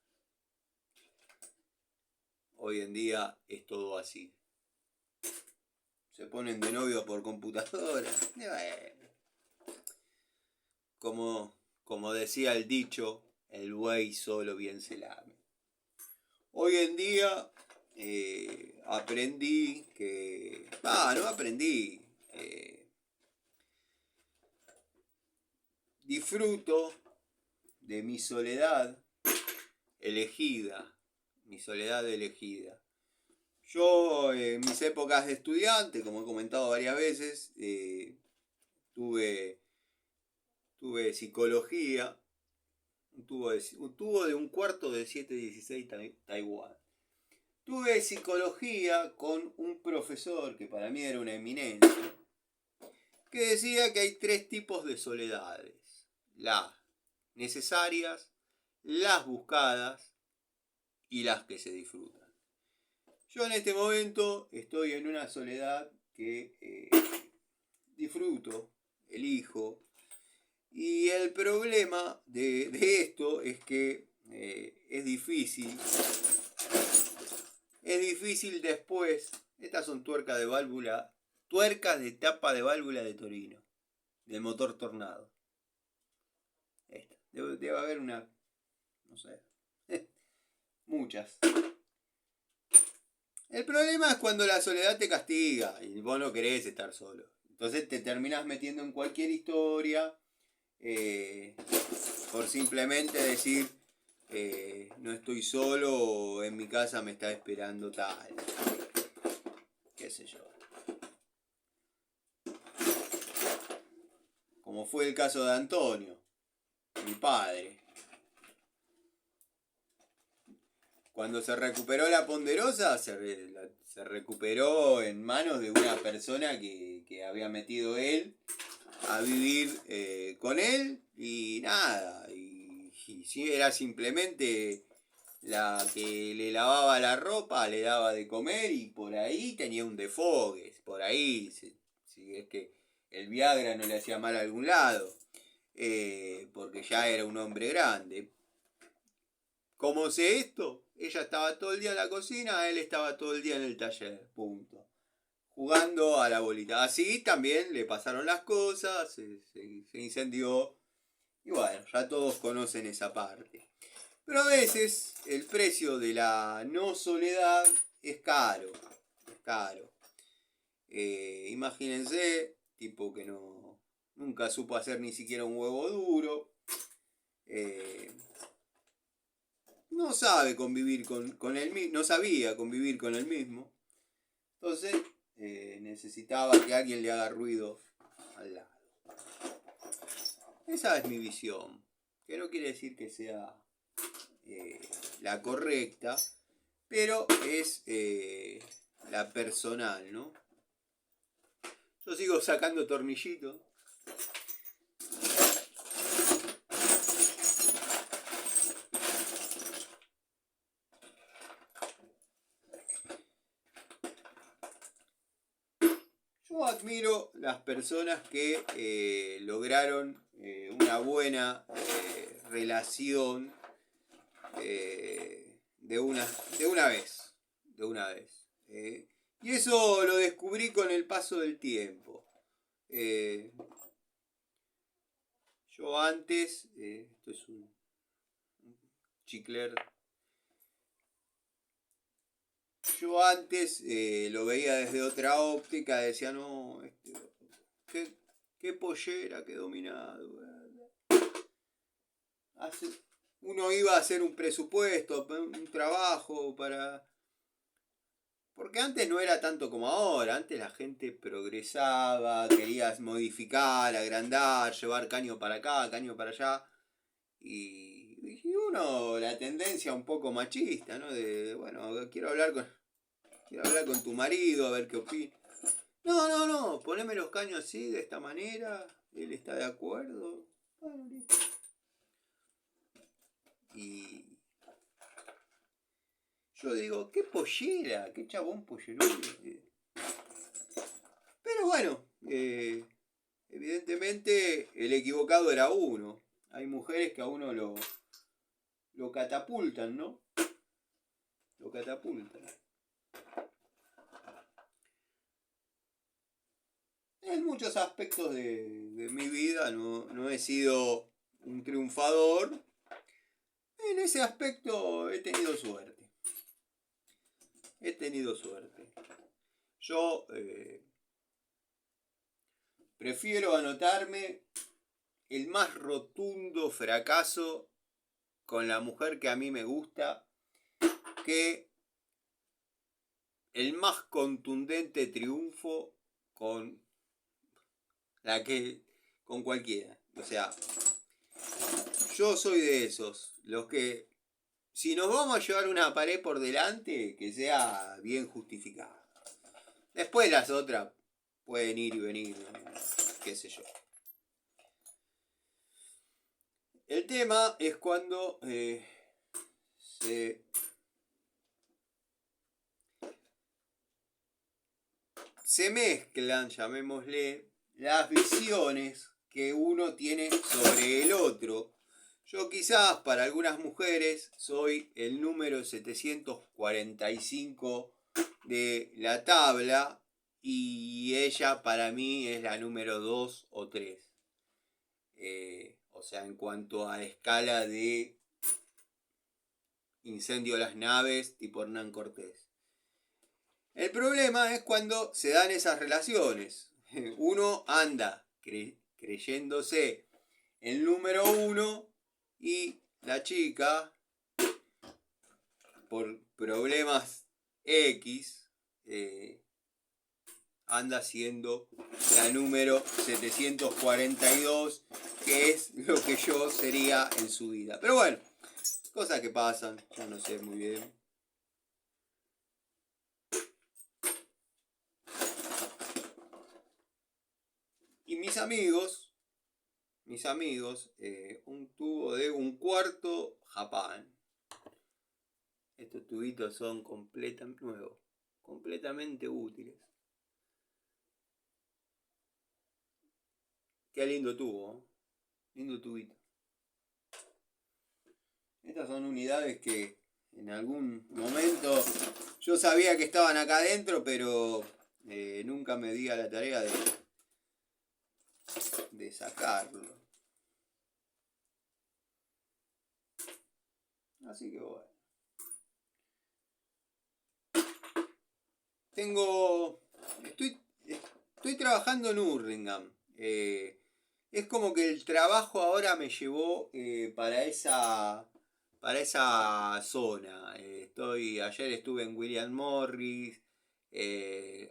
Hoy en día es todo así. Se ponen de novio por computadora. Como decía el dicho, el buey solo bien se lame. Hoy en día aprendí que... no aprendí. Disfruto de mi soledad elegida. Mi soledad elegida. Yo en mis épocas de estudiante, como he comentado varias veces, tuve psicología, un tubo de un cuarto de 716 Taiwán. Tuve psicología con un profesor que para mí era una eminencia, que decía que hay 3 tipos de soledades: las necesarias, las buscadas y las que se disfrutan. Yo en este momento estoy en una soledad que disfruto, elijo. Y el problema de esto es que es difícil. Es difícil después. Estas son tuercas de tapa de válvula de Torino, del motor Tornado. Esta. Debe haber una, no sé, muchas. El problema es cuando la soledad te castiga y vos no querés estar solo. Entonces te terminás metiendo en cualquier historia por simplemente decir no estoy solo o en mi casa me está esperando tal. Qué sé yo. Como fue el caso de Antonio, mi padre. cuando se recuperó la Ponderosa, se recuperó en manos de una persona que había metido él a vivir con él y nada. Y si era simplemente la que le lavaba la ropa, le daba de comer y por ahí tenía un desfogue. Por ahí, si es que el Viagra no le hacía mal a algún lado. Porque ya era un hombre grande. ¿Cómo sé esto? Ella estaba todo el día en la cocina, él estaba todo el día en el taller, punto. Jugando a la bolita. Así también le pasaron las cosas, se incendió. Y bueno, ya todos conocen esa parte. Pero a veces el precio de la no soledad es caro. Es caro. Imagínense, tipo que nunca supo hacer ni siquiera un huevo duro. No sabe convivir con él mismo, no sabía convivir con él mismo. Entonces necesitaba que alguien le haga ruido al lado. Esa es mi visión, que no quiere decir que sea la correcta, pero es la personal, ¿no? Yo sigo sacando tornillitos. Yo admiro las personas que lograron una buena relación de una vez. Y eso lo descubrí con el paso del tiempo. Yo antes, esto es un chicler. Yo antes lo veía desde otra óptica, decía, no, qué pollera, qué dominado. Uno iba a hacer un presupuesto, un trabajo para... Porque antes no era tanto como ahora, antes la gente progresaba, quería modificar, agrandar, llevar caño para acá, caño para allá. Y uno, la tendencia un poco machista, ¿no? De, bueno, quiero hablar con tu marido, a ver qué opina. No, poneme los caños así, de esta manera, él está de acuerdo. Bueno, listo. Y yo digo, qué pollera, qué chabón pollerón. Pero bueno, evidentemente el equivocado era uno. Hay mujeres que a uno lo catapultan, ¿no? Lo catapultan. En muchos aspectos de mi vida no he sido un triunfador. En ese aspecto he tenido suerte. Yo prefiero anotarme el más rotundo fracaso con la mujer que a mí me gusta que el más contundente triunfo con cualquiera. O sea, yo soy de esos, los que si nos vamos a llevar una pared por delante, que sea bien justificada. Después las otras pueden ir y venir, qué sé yo. El tema es cuando se mezclan, llamémosle, las visiones que uno tiene sobre el otro. Yo quizás para algunas mujeres soy el número 745 de la tabla y ella para mí es la número 2 o 3. O sea, en cuanto a escala de incendio a las naves tipo Hernán Cortés. El problema es cuando se dan esas relaciones. Uno anda creyéndose el número 1 y la chica, por problemas X, anda siendo la número 742, que es lo que yo sería en su vida. Pero bueno, cosas que pasan, yo no sé muy bien. mis amigos, un tubo de 1/4 Japán. Estos tubitos son completamente nuevos, completamente útiles. Qué lindo tubo, ¿eh? Lindo tubito. Estas son unidades que en algún momento yo sabía que estaban acá adentro, pero nunca me di a la tarea de sacarlo. Así que bueno. Estoy trabajando en Hurlingham. Es como que el trabajo ahora me llevó para esa zona. Ayer estuve en William Morris.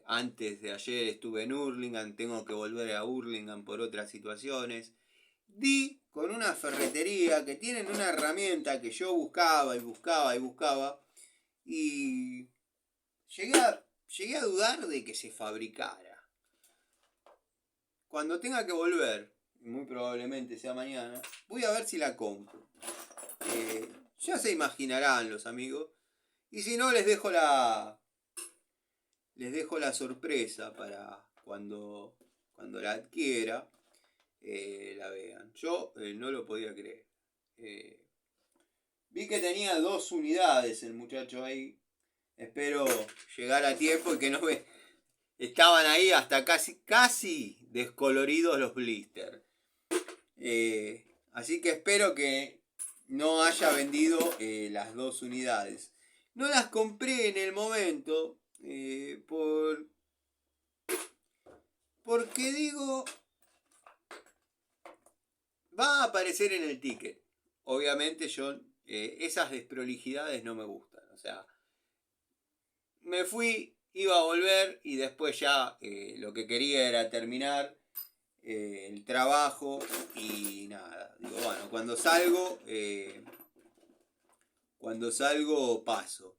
Antes de ayer estuve en Hurlingham. Tengo que volver a Hurlingham por otras situaciones. Di con una ferretería que tienen una herramienta que yo buscaba y buscaba y buscaba. Y llegué a dudar de que se fabricara. Cuando tenga que volver, muy probablemente sea mañana, voy a ver si la compro. Ya se imaginarán los amigos. Y si no, les dejo la sorpresa para cuando la adquiera, la vean. Yo no lo podía creer. Vi que tenía 2 unidades el muchacho ahí. Espero llegar a tiempo y que no me... Estaban ahí hasta casi descoloridos los blisters. Así que espero que no haya vendido las 2 unidades. No las compré en el momento porque digo, va a aparecer en el ticket. Obviamente yo esas desprolijidades no me gustan. O sea, me fui, iba a volver y después ya lo que quería era terminar el trabajo y nada. Digo, bueno, cuando salgo paso.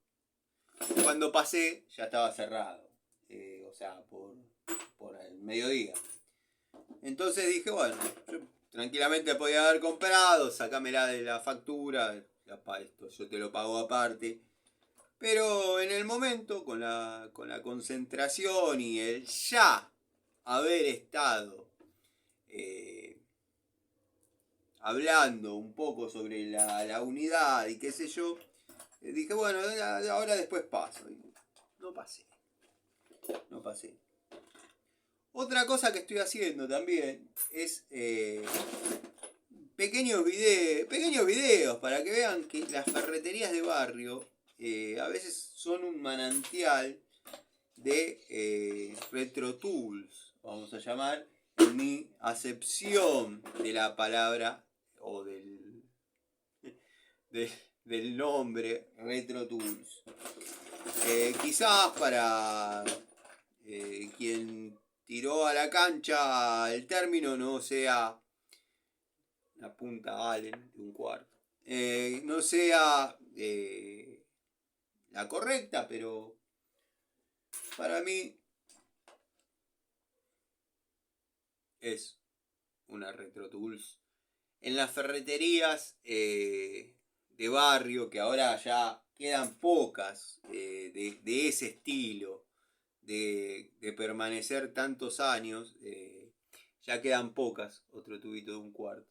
Cuando pasé ya estaba cerrado. O sea, por el mediodía. Entonces dije, bueno, yo tranquilamente podía haber comprado, sacámela de la factura, esto yo te lo pago aparte. Pero en el momento, con la concentración y el ya haber estado hablando un poco sobre la unidad y qué sé yo, dije, bueno, ahora después paso. Y no pasé. Otra cosa que estoy haciendo también es pequeños videos para que vean que las ferreterías de barrio a veces son un manantial de retro tools, vamos a llamar, en mi acepción de la palabra o del nombre retro tools. Quizás para quien tiró a la cancha el término no sea la punta Allen de 1/4. No sea la correcta, pero para mí es una retro tools. En las ferreterías de barrio, que ahora ya quedan pocas de ese estilo, de permanecer tantos años, ya quedan pocas, otro tubito de 1/4.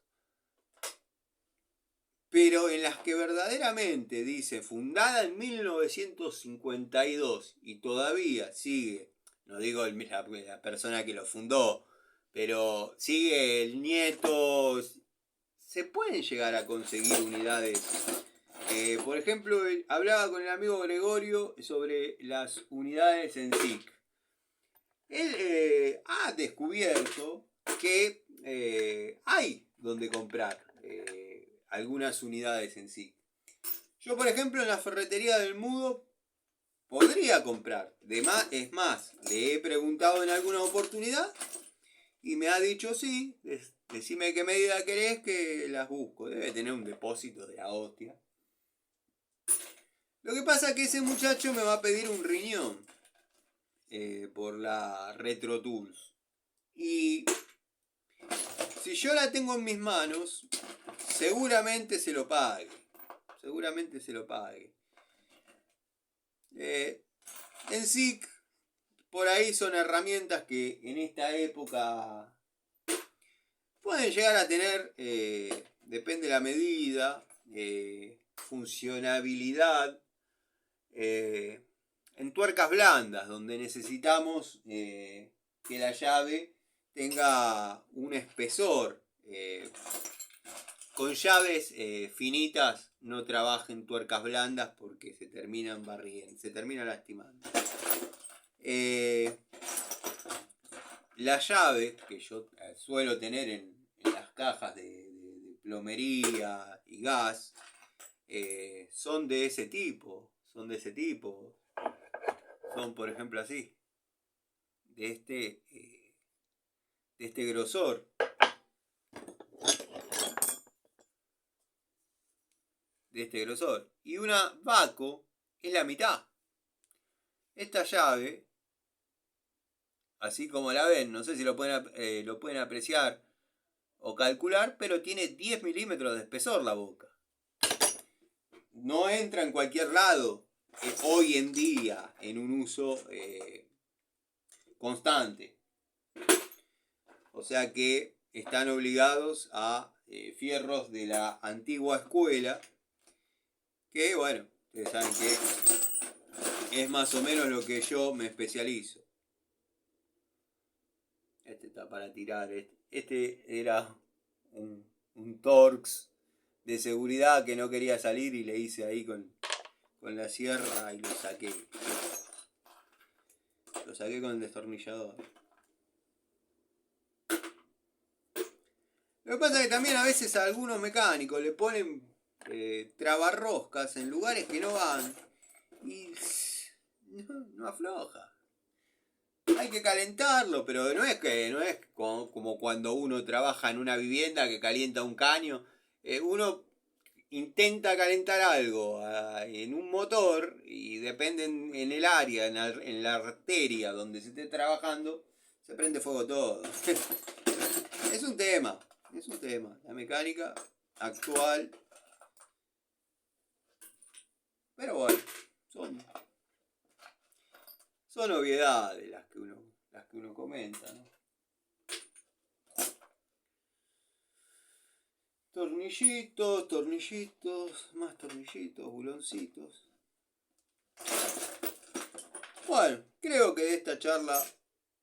Pero en las que verdaderamente dice fundada en 1952 y todavía sigue, no digo la persona que lo fundó, pero sigue el nieto, se pueden llegar a conseguir unidades. Por ejemplo, hablaba con el amigo Gregorio sobre las unidades en SIC. Él ha descubierto que hay donde comprar algunas unidades en SIC. Yo, por ejemplo, en la ferretería del Mudo podría comprar. Es más, le he preguntado en alguna oportunidad y me ha dicho sí, decime qué medida querés que las busco. Debe tener un depósito de la hostia. Lo que pasa es que ese muchacho me va a pedir un riñón por la Retro Tools. Y si yo la tengo en mis manos, seguramente se lo pague. Seguramente se lo pague. En sí, por ahí son herramientas que en esta época pueden llegar a tener, depende de la medida, funcionabilidad, en tuercas blandas, donde necesitamos que la llave tenga un espesor. Con llaves finitas no trabajen tuercas blandas porque se terminan barriendo, se terminan lastimando. La llave que yo suelo tener en las cajas de plomería y gas son de ese tipo. Son de ese tipo. Son, por ejemplo, así. De este grosor. De este grosor. Y una Vaco es la mitad. Esta llave, así como la ven, no sé si lo pueden apreciar o calcular, pero tiene 10 milímetros de espesor la boca. No entra en cualquier lado hoy en día en un uso constante. O sea que están obligados a fierros de la antigua escuela, que bueno, ustedes saben que es más o menos lo que yo me especializo. Este está para tirar. Este era un Torx de seguridad que no quería salir y le hice ahí con la sierra y lo saqué. Lo saqué con el destornillador. Lo que pasa es que también a veces a algunos mecánicos le ponen trabarroscas en lugares que no van y no afloja. Hay que calentarlo, pero no es como cuando uno trabaja en una vivienda que calienta un caño. Uno intenta calentar algo en un motor y depende en el área, en la arteria donde se esté trabajando, se prende fuego todo. Es un tema. La mecánica actual. Pero bueno, son obviedades las que uno comenta, ¿no? Tornillitos, más tornillitos, buloncitos. Bueno, creo que de esta charla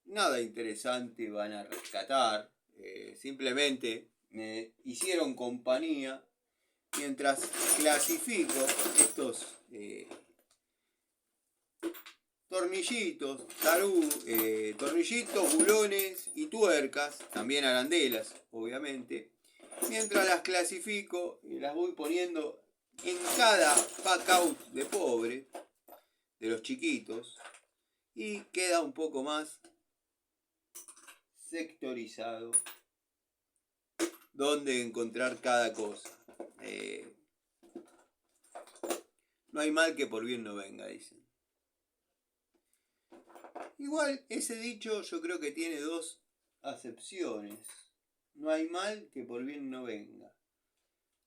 nada interesante van a rescatar. Simplemente me hicieron compañía mientras clasifico estos tornillitos, tornillitos, bulones y tuercas, también arandelas, obviamente. Mientras las clasifico y las voy poniendo en cada pack out de pobre, de los chiquitos, y queda un poco más sectorizado donde encontrar cada cosa. No hay mal que por bien no venga, dicen. Igual ese dicho yo creo que tiene dos acepciones. No hay mal que por bien no venga.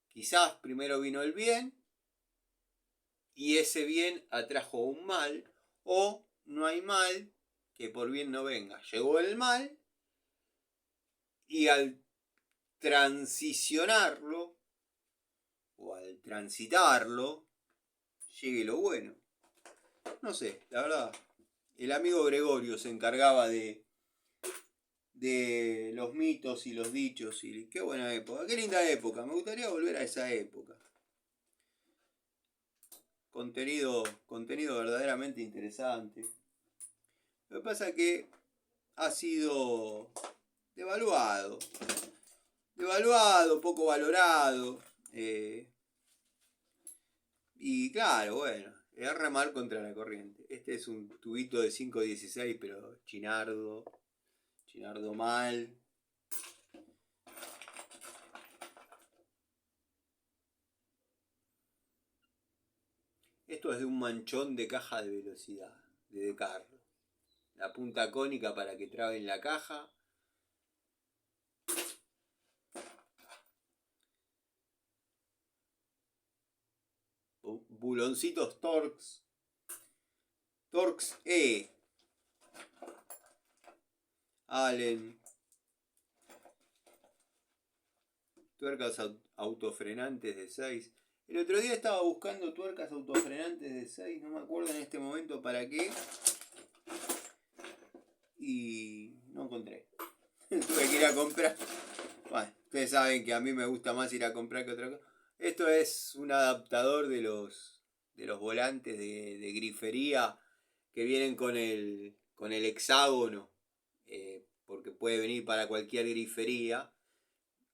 Quizás primero vino el bien y ese bien atrajo un mal, o no hay mal que por bien no venga. Llegó el mal y al transicionarlo o al transitarlo llegue lo bueno. No sé, la verdad. El amigo Gregorio se encargaba de los mitos y los dichos. Y qué buena época, qué linda época. Me gustaría volver a esa época. Contenido verdaderamente interesante. Lo que pasa es que ha sido devaluado, poco valorado. Y claro, bueno, es remar contra la corriente. Este es un tubito de 5.16, pero chinardo mal. Esto es de un manchón de caja de velocidad, de Decarlo. La punta cónica para que traben la caja. buloncitos Torx. Torx E. Allen. Tuercas autofrenantes de 6. El otro día estaba buscando tuercas autofrenantes de 6. No me acuerdo en este momento para qué. Y no encontré. Tuve que ir a comprar. Bueno, ustedes saben que a mí me gusta más ir a comprar que otra cosa. Esto es un adaptador de los volantes de grifería que vienen con el hexágono. Porque puede venir para cualquier grifería.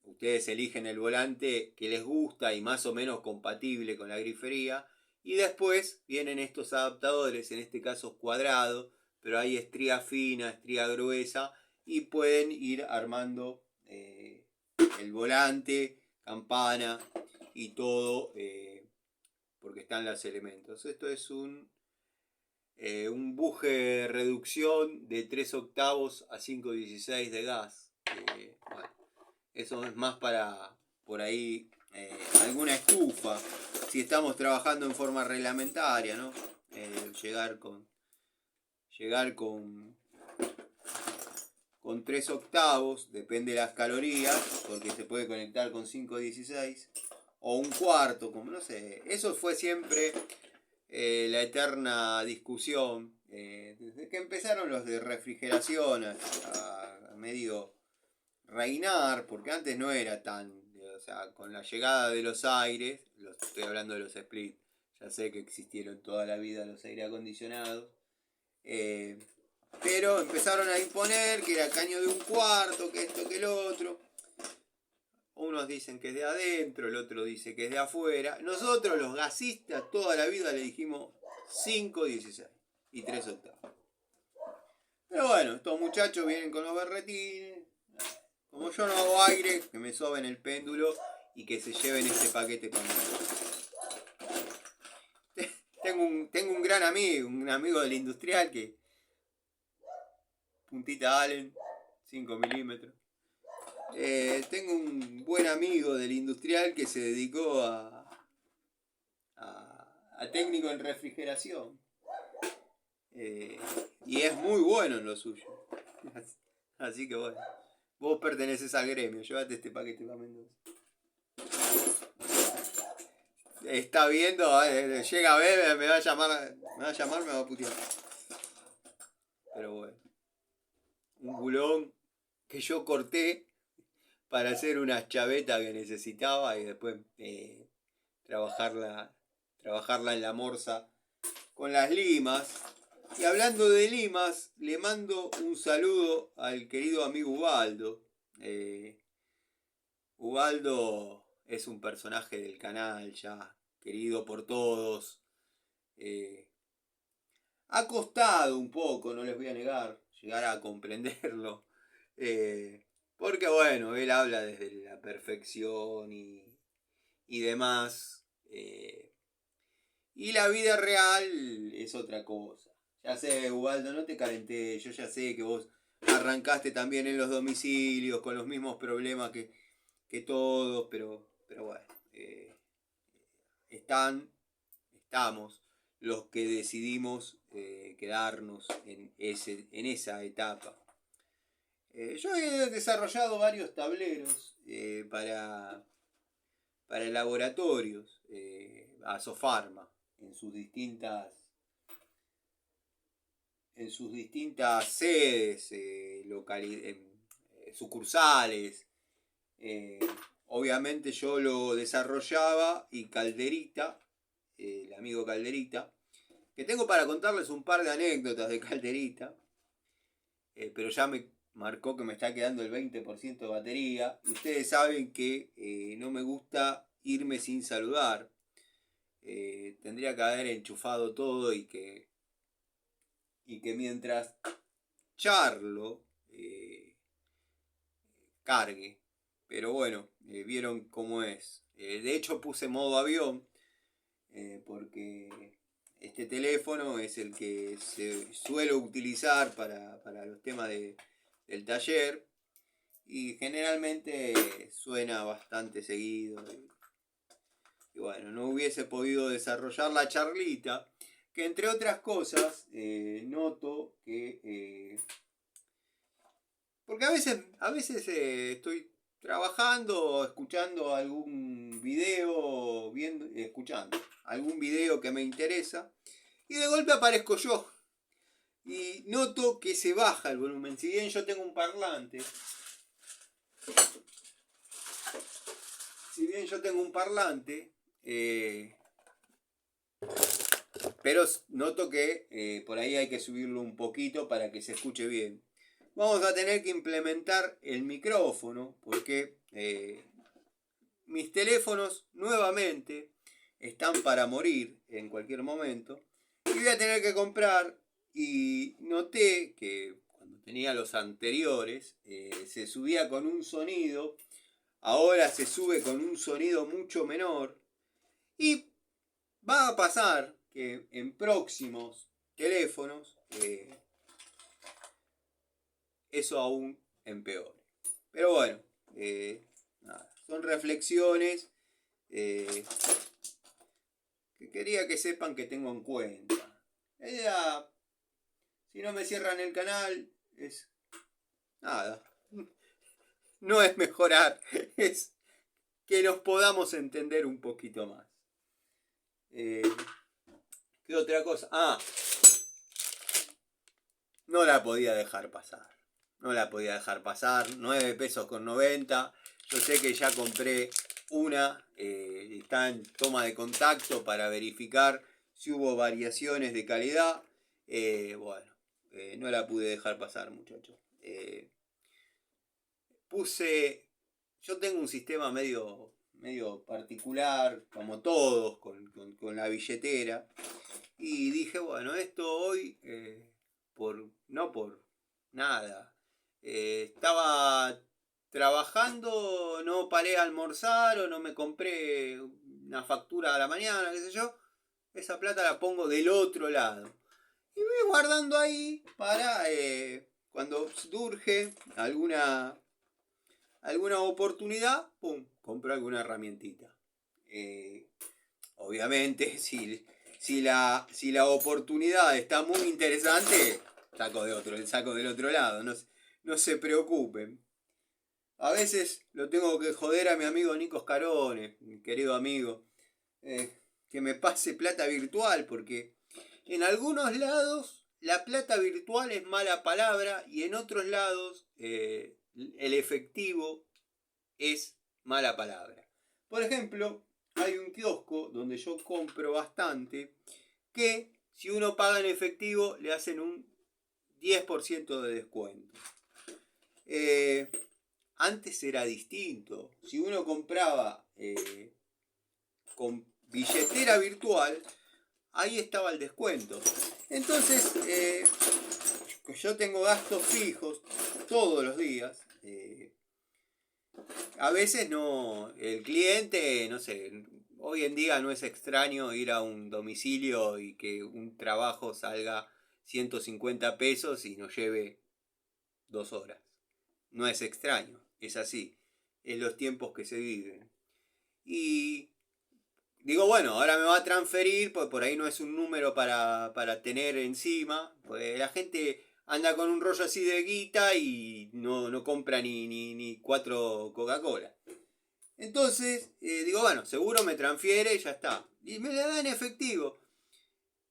Ustedes eligen el volante que les gusta y más o menos compatible con la grifería. Y después vienen estos adaptadores, en este caso cuadrado, pero hay estría fina, estría gruesa, y pueden ir armando el volante, campana y todo, porque están los elementos. Esto es un buje reducción de 3 octavos a 5/16 de gas. Bueno, eso es más para por ahí alguna estufa, si estamos trabajando en forma reglamentaria, ¿no? Llegar con 3 octavos, depende de las calorías, porque se puede conectar con 5/16 o un cuarto, como no sé. Eso fue siempre la eterna discusión, desde que empezaron los de refrigeración a medio reinar, porque antes no era tan, o sea, con la llegada de los aires, estoy hablando de los split, ya sé que existieron toda la vida los aire acondicionados, pero empezaron a imponer que era caño de un cuarto, que esto, que el otro. Unos dicen que es de adentro, el otro dice que es de afuera. Nosotros los gasistas toda la vida le dijimos 5/16 y 3 octavos. Pero bueno, estos muchachos vienen con los berretines. Como yo no hago aire, que me soben el péndulo y que se lleven este paquete conmigo. Tengo un gran amigo, un amigo del industrial que... Puntita Allen, 5 milímetros. Tengo un buen amigo del industrial que se dedicó a técnico en refrigeración. Y es muy bueno en lo suyo. Así que bueno, vos perteneces al gremio, llévate este paquete para Mendoza. Está viendo, llega a ver, me va a llamar, me va a putear. Pero bueno, un bulón que yo corté para hacer unas chavetas que necesitaba y después trabajarla en la morsa con las limas. Y hablando de limas, le mando un saludo al querido amigo Ubaldo. Ubaldo es un personaje del canal ya, querido por todos. Ha costado un poco, no les voy a negar, llegar a comprenderlo. Porque bueno, él habla desde la perfección y demás. Y la vida real es otra cosa. Ya sé, Ubaldo, no te calenté. Yo ya sé que vos arrancaste también en los domicilios con los mismos problemas que todos, pero bueno. Estamos los que decidimos quedarnos en esa etapa. Yo he desarrollado varios tableros para laboratorios, Asofarma, en sus distintas sedes, sucursales. Obviamente yo lo desarrollaba y Calderita, el amigo Calderita, que tengo para contarles un par de anécdotas de Calderita, pero ya me marcó que me está quedando el 20% de batería. Y ustedes saben que no me gusta irme sin saludar. Tendría que haber enchufado todo y que mientras charlo cargue. Pero bueno, vieron cómo es. De hecho puse modo avión porque este teléfono es el que se suele utilizar para los temas del taller y generalmente suena bastante seguido. y bueno, no hubiese podido desarrollar la charlita, que entre otras cosas noto que... porque a veces estoy trabajando, escuchando algún video, viendo, escuchando algún video que me interesa, y de golpe aparezco yo. Y noto que se baja el volumen. Si bien yo tengo un parlante, pero noto que por ahí hay que subirlo un poquito para que se escuche bien. Vamos a tener que implementar el micrófono porque mis teléfonos nuevamente están para morir en cualquier momento. Y voy a tener que comprar, y noté que cuando tenía los anteriores se subía con un sonido, ahora se sube con un sonido mucho menor. Y va a pasar que en próximos teléfonos eso aún empeore. Pero bueno, nada, son reflexiones que quería que sepan que tengo en cuenta. Si no me cierran el canal, es nada. No es mejorar, es que nos podamos entender un poquito más. ¿Qué otra cosa? No la podía dejar pasar. 9 pesos con 90. Yo sé que ya compré una. Está en toma de contacto para verificar si hubo variaciones de calidad. No la pude dejar pasar, muchachos. Yo tengo un sistema medio particular, como todos, con la billetera. Y dije, bueno, esto hoy, no por nada. Estaba trabajando, no paré a almorzar o no me compré una factura a la mañana, qué sé yo. Esa plata la pongo del otro lado. Y voy guardando ahí para cuando surge alguna oportunidad, pum, compro alguna herramientita. Obviamente, si la oportunidad está muy interesante, saco del otro lado, no se preocupen. A veces lo tengo que joder a mi amigo Nico Scarone, mi querido amigo, que me pase plata virtual, porque en algunos lados la plata virtual es mala palabra y en otros lados el efectivo es mala palabra. Por ejemplo, hay un kiosco donde yo compro bastante que si uno paga en efectivo le hacen un 10% de descuento. Antes era distinto. Si uno compraba con billetera virtual, ahí estaba el descuento. Entonces, yo tengo gastos fijos todos los días. A veces no, el cliente, no sé, hoy en día no es extraño ir a un domicilio y que un trabajo salga 150 pesos y nos lleve 2 horas. No es extraño, es así, es los tiempos que se viven. Y digo, bueno, ahora me va a transferir, pues por ahí no es un número para tener encima, pues la gente anda con un rollo así de guita y no compra ni 4 Coca-Cola. Entonces, digo, bueno, seguro me transfiere y ya está. Y me la da en efectivo.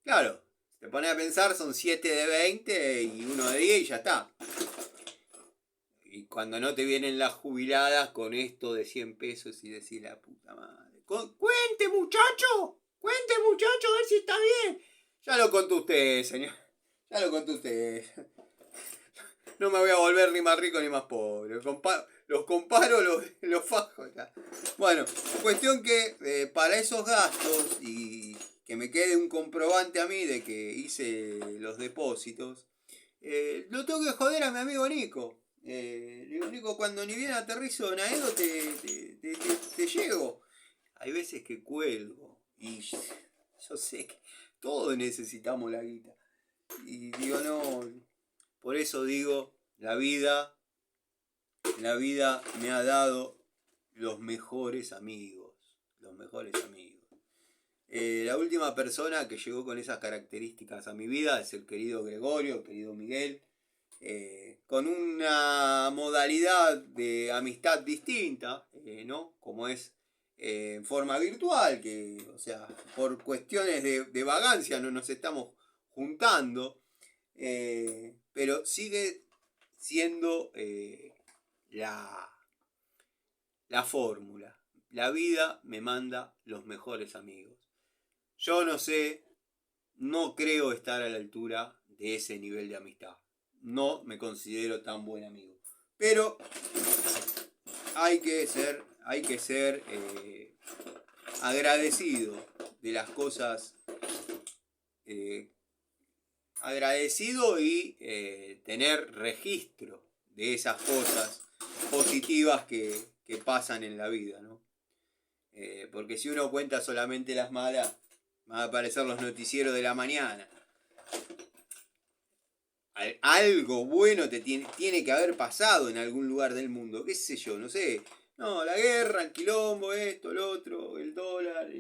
Claro, te pones a pensar, son 7 de 20 y 1 de 10 y ya está. Y cuando no te vienen las jubiladas con esto de 100 pesos y decís la puta madre. Cuente muchacho, a ver si está bien. Ya lo contó usted, señor. Ya lo contó usted. No me voy a volver ni más rico ni más pobre. Los comparo, los fajo. Ya. Bueno, cuestión que para esos gastos y que me quede un comprobante a mí de que hice los depósitos, lo tengo que joder a mi amigo Nico. Digo, Nico, cuando ni bien aterrizo en Aedo te llego. Hay veces que cuelgo y yo sé que todos necesitamos la guita. Y digo, no, por eso digo, la vida me ha dado los mejores amigos. La última persona que llegó con esas características a mi vida es el querido Gregorio, el querido Miguel, con una modalidad de amistad distinta, ¿no? Como es en forma virtual, que, o sea, por cuestiones de vagancia no nos estamos juntando, pero sigue siendo la fórmula. La vida me manda los mejores amigos. Yo no sé, no creo estar a la altura de ese nivel de amistad. No me considero tan buen amigo. Pero hay que ser agradecido de las cosas, agradecido y tener registro de esas cosas positivas que pasan en la vida, ¿no? Porque si uno cuenta solamente las malas, van a aparecer los noticieros de la mañana. Algo bueno te tiene que haber pasado en algún lugar del mundo, qué sé yo, no sé. No, la guerra, el quilombo, esto, el otro, el dólar.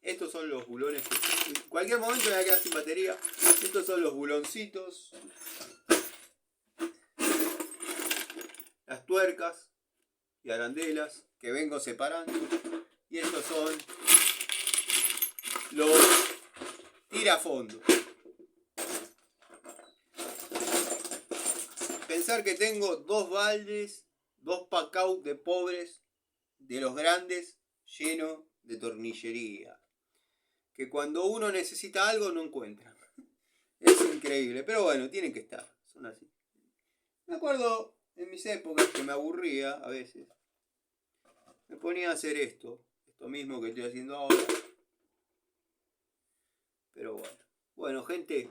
Estos son los bulones que en cualquier momento me voy a quedar sin batería. Estos son los buloncitos, las tuercas y arandelas que vengo separando. Y estos son los tirafondos. Pensar que tengo 2 baldes, 2 pacaus de pobres, de los grandes, llenos de tornillería. Que cuando uno necesita algo no encuentra. Es increíble, pero bueno, tienen que estar, son así. Me acuerdo en mis épocas que me aburría a veces. Me ponía a hacer esto mismo que estoy haciendo ahora. Pero bueno. Bueno, gente,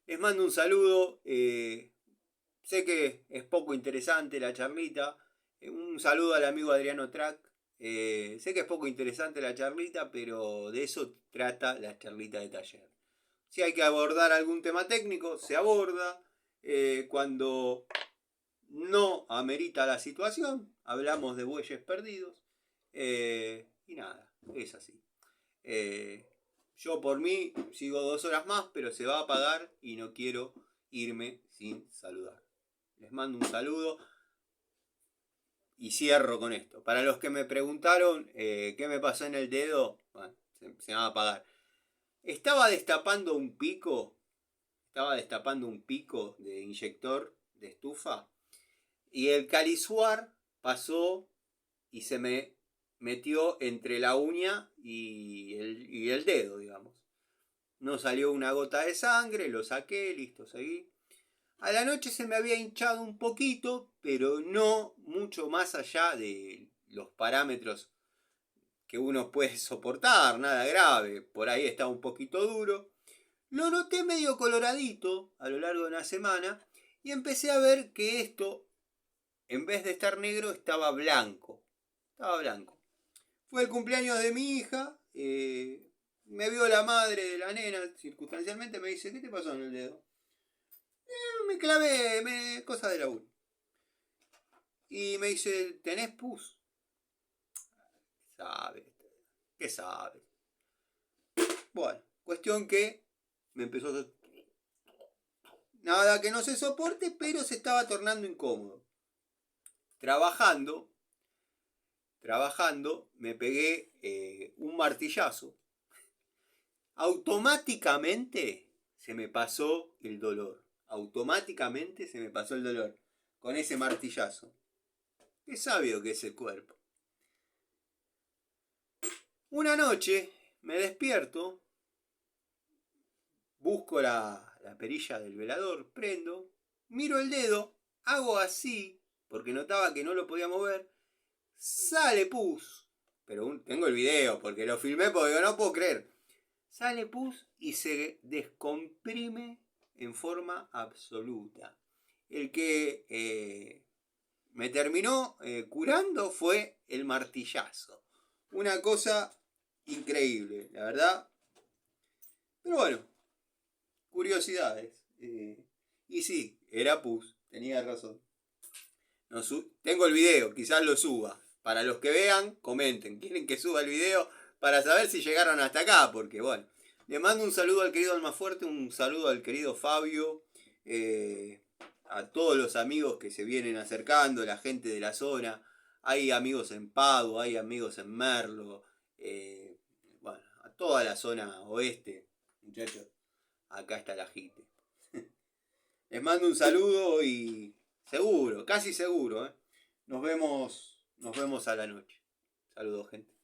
les mando un saludo. Sé que es poco interesante la charlita. Un saludo al amigo Adriano Track. Sé que es poco interesante la charlita, pero de eso trata la charlita de taller. Si hay que abordar algún tema técnico, se aborda. Cuando no amerita la situación, hablamos de bueyes perdidos. Y nada, es así. Yo por mí sigo 2 horas más, pero se va a apagar y no quiero irme sin saludar. Les mando un saludo y cierro con esto. Para los que me preguntaron qué me pasó en el dedo, bueno, se me va a apagar. Estaba destapando un pico de inyector de estufa y el calisuar pasó y se me metió entre la uña y el dedo, digamos. No salió una gota de sangre, lo saqué, listo, seguí. A la noche se me había hinchado un poquito, pero no mucho más allá de los parámetros que uno puede soportar, nada grave. Por ahí estaba un poquito duro. Lo noté medio coloradito a lo largo de una semana y empecé a ver que esto, en vez de estar negro, estaba blanco. Estaba blanco. Fue el cumpleaños de mi hija. Me vio la madre de la nena, circunstancialmente me dice, ¿qué te pasó en el dedo? Me clavé, cosa de laburo. Y me dice, ¿tenés pus? ¿Sabes? ¿Qué sabes? Bueno, cuestión que me empezó a... Nada que no se soporte, pero se estaba tornando incómodo. Trabajando, me pegué un martillazo. Automáticamente se me pasó el dolor. Con ese martillazo. Qué sabio que es el cuerpo. Una noche me despierto, busco la perilla del velador, prendo, miro el dedo, hago así, porque notaba que no lo podía mover, sale pus, pero tengo el video, porque lo filmé porque no puedo creer. Sale pus y se descomprime en forma absoluta. El que me terminó curando fue el martillazo. Una cosa increíble, la verdad. Pero bueno, curiosidades. Y sí, era pus, tenía razón. Tengo el video, quizás lo suba. Para los que vean, comenten. ¿Quieren que suba el video para saber si llegaron hasta acá, porque bueno, le mando un saludo al querido Almafuerte, un saludo al querido Fabio, a todos los amigos que se vienen acercando, la gente de la zona. Hay amigos en Pago, hay amigos en Merlo, bueno, a toda la zona oeste, muchachos, acá está la gente. Les mando un saludo y seguro, casi seguro, nos vemos a la noche. Saludos, gente.